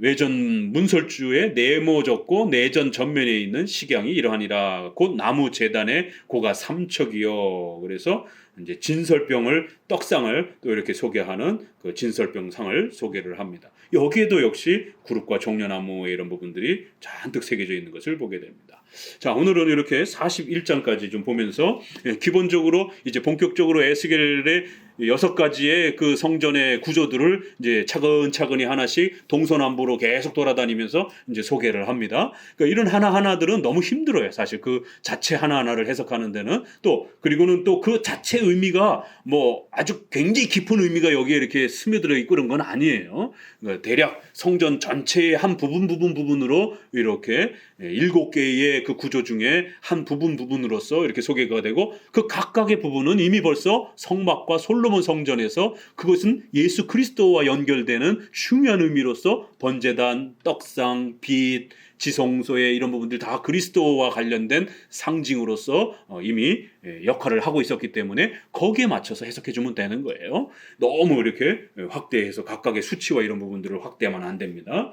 외전 문설주에 네모졌고 내전 전면에 있는 식양이 이러하니라. 곧 나무 제단에 고가 3척이요. 그래서 이제 진설병을 떡상을 또 이렇게 소개하는 그 진설병상을 소개를 합니다. 여기에도 역시 그룹과 종려나무의 이런 부분들이 잔뜩 새겨져 있는 것을 보게 됩니다. 자, 오늘은 이렇게 41장까지 좀 보면서 기본적으로 이제 본격적으로 에스겔의 6가지의 그 성전의 구조들을 이제 차근차근히 하나씩 동서남북으로 계속 돌아다니면서 이제 소개를 합니다. 그러니까 이런 하나하나들은 너무 힘들어요. 사실 그 자체 하나하나를 해석하는 데는. 또 그리고는 또 그 자체 의미가 뭐 아주 굉장히 깊은 의미가 여기에 이렇게 스며들어 있고 그런 건 아니에요. 그러니까 대략 성전 전체의 한 부분으로 이렇게 7개의 그 구조 중에 한 부분으로서 이렇게 소개가 되고, 그 각각의 부분은 이미 벌써 성막과 솔로몬 성전에서 그것은 예수 그리스도와 연결되는 중요한 의미로서 번제단, 떡상, 빛, 지성소의 이런 부분들 다 그리스도와 관련된 상징으로서 이미 역할을 하고 있었기 때문에 거기에 맞춰서 해석해 주면 되는 거예요. 너무 이렇게 확대해서 각각의 수치와 이런 부분들을 확대하면 안 됩니다.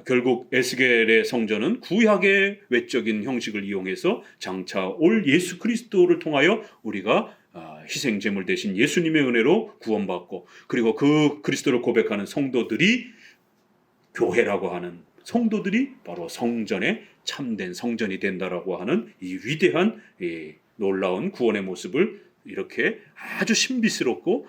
결국 에스겔의 성전은 구약의 외적인 형식을 이용해서 장차 올 예수 그리스도를 통하여 우리가 희생 제물 대신 예수님의 은혜로 구원받고, 그리고 그 그리스도를 고백하는 성도들이 교회라고 하는 성도들이 바로 성전에 참된 성전이 된다라고 하는 이 위대한 놀라운 구원의 모습을 이렇게 아주 신비스럽고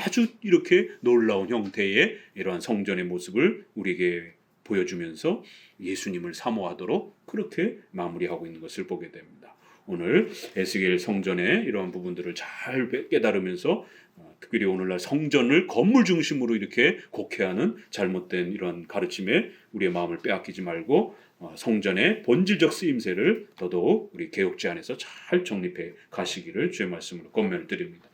아주 이렇게 놀라운 형태의 이러한 성전의 모습을 우리에게 보여주면서 예수님을 사모하도록 그렇게 마무리하고 있는 것을 보게 됩니다. 오늘 에스겔 성전의 이러한 부분들을 잘 깨달으면서 특별히 오늘날 성전을 건물 중심으로 이렇게 곡해하는 잘못된 이러한 가르침에 우리의 마음을 빼앗기지 말고 성전의 본질적 쓰임새를 더더욱 우리 개혁제 안에서 잘 정립해 가시기를 주의 말씀으로 권면을 드립니다.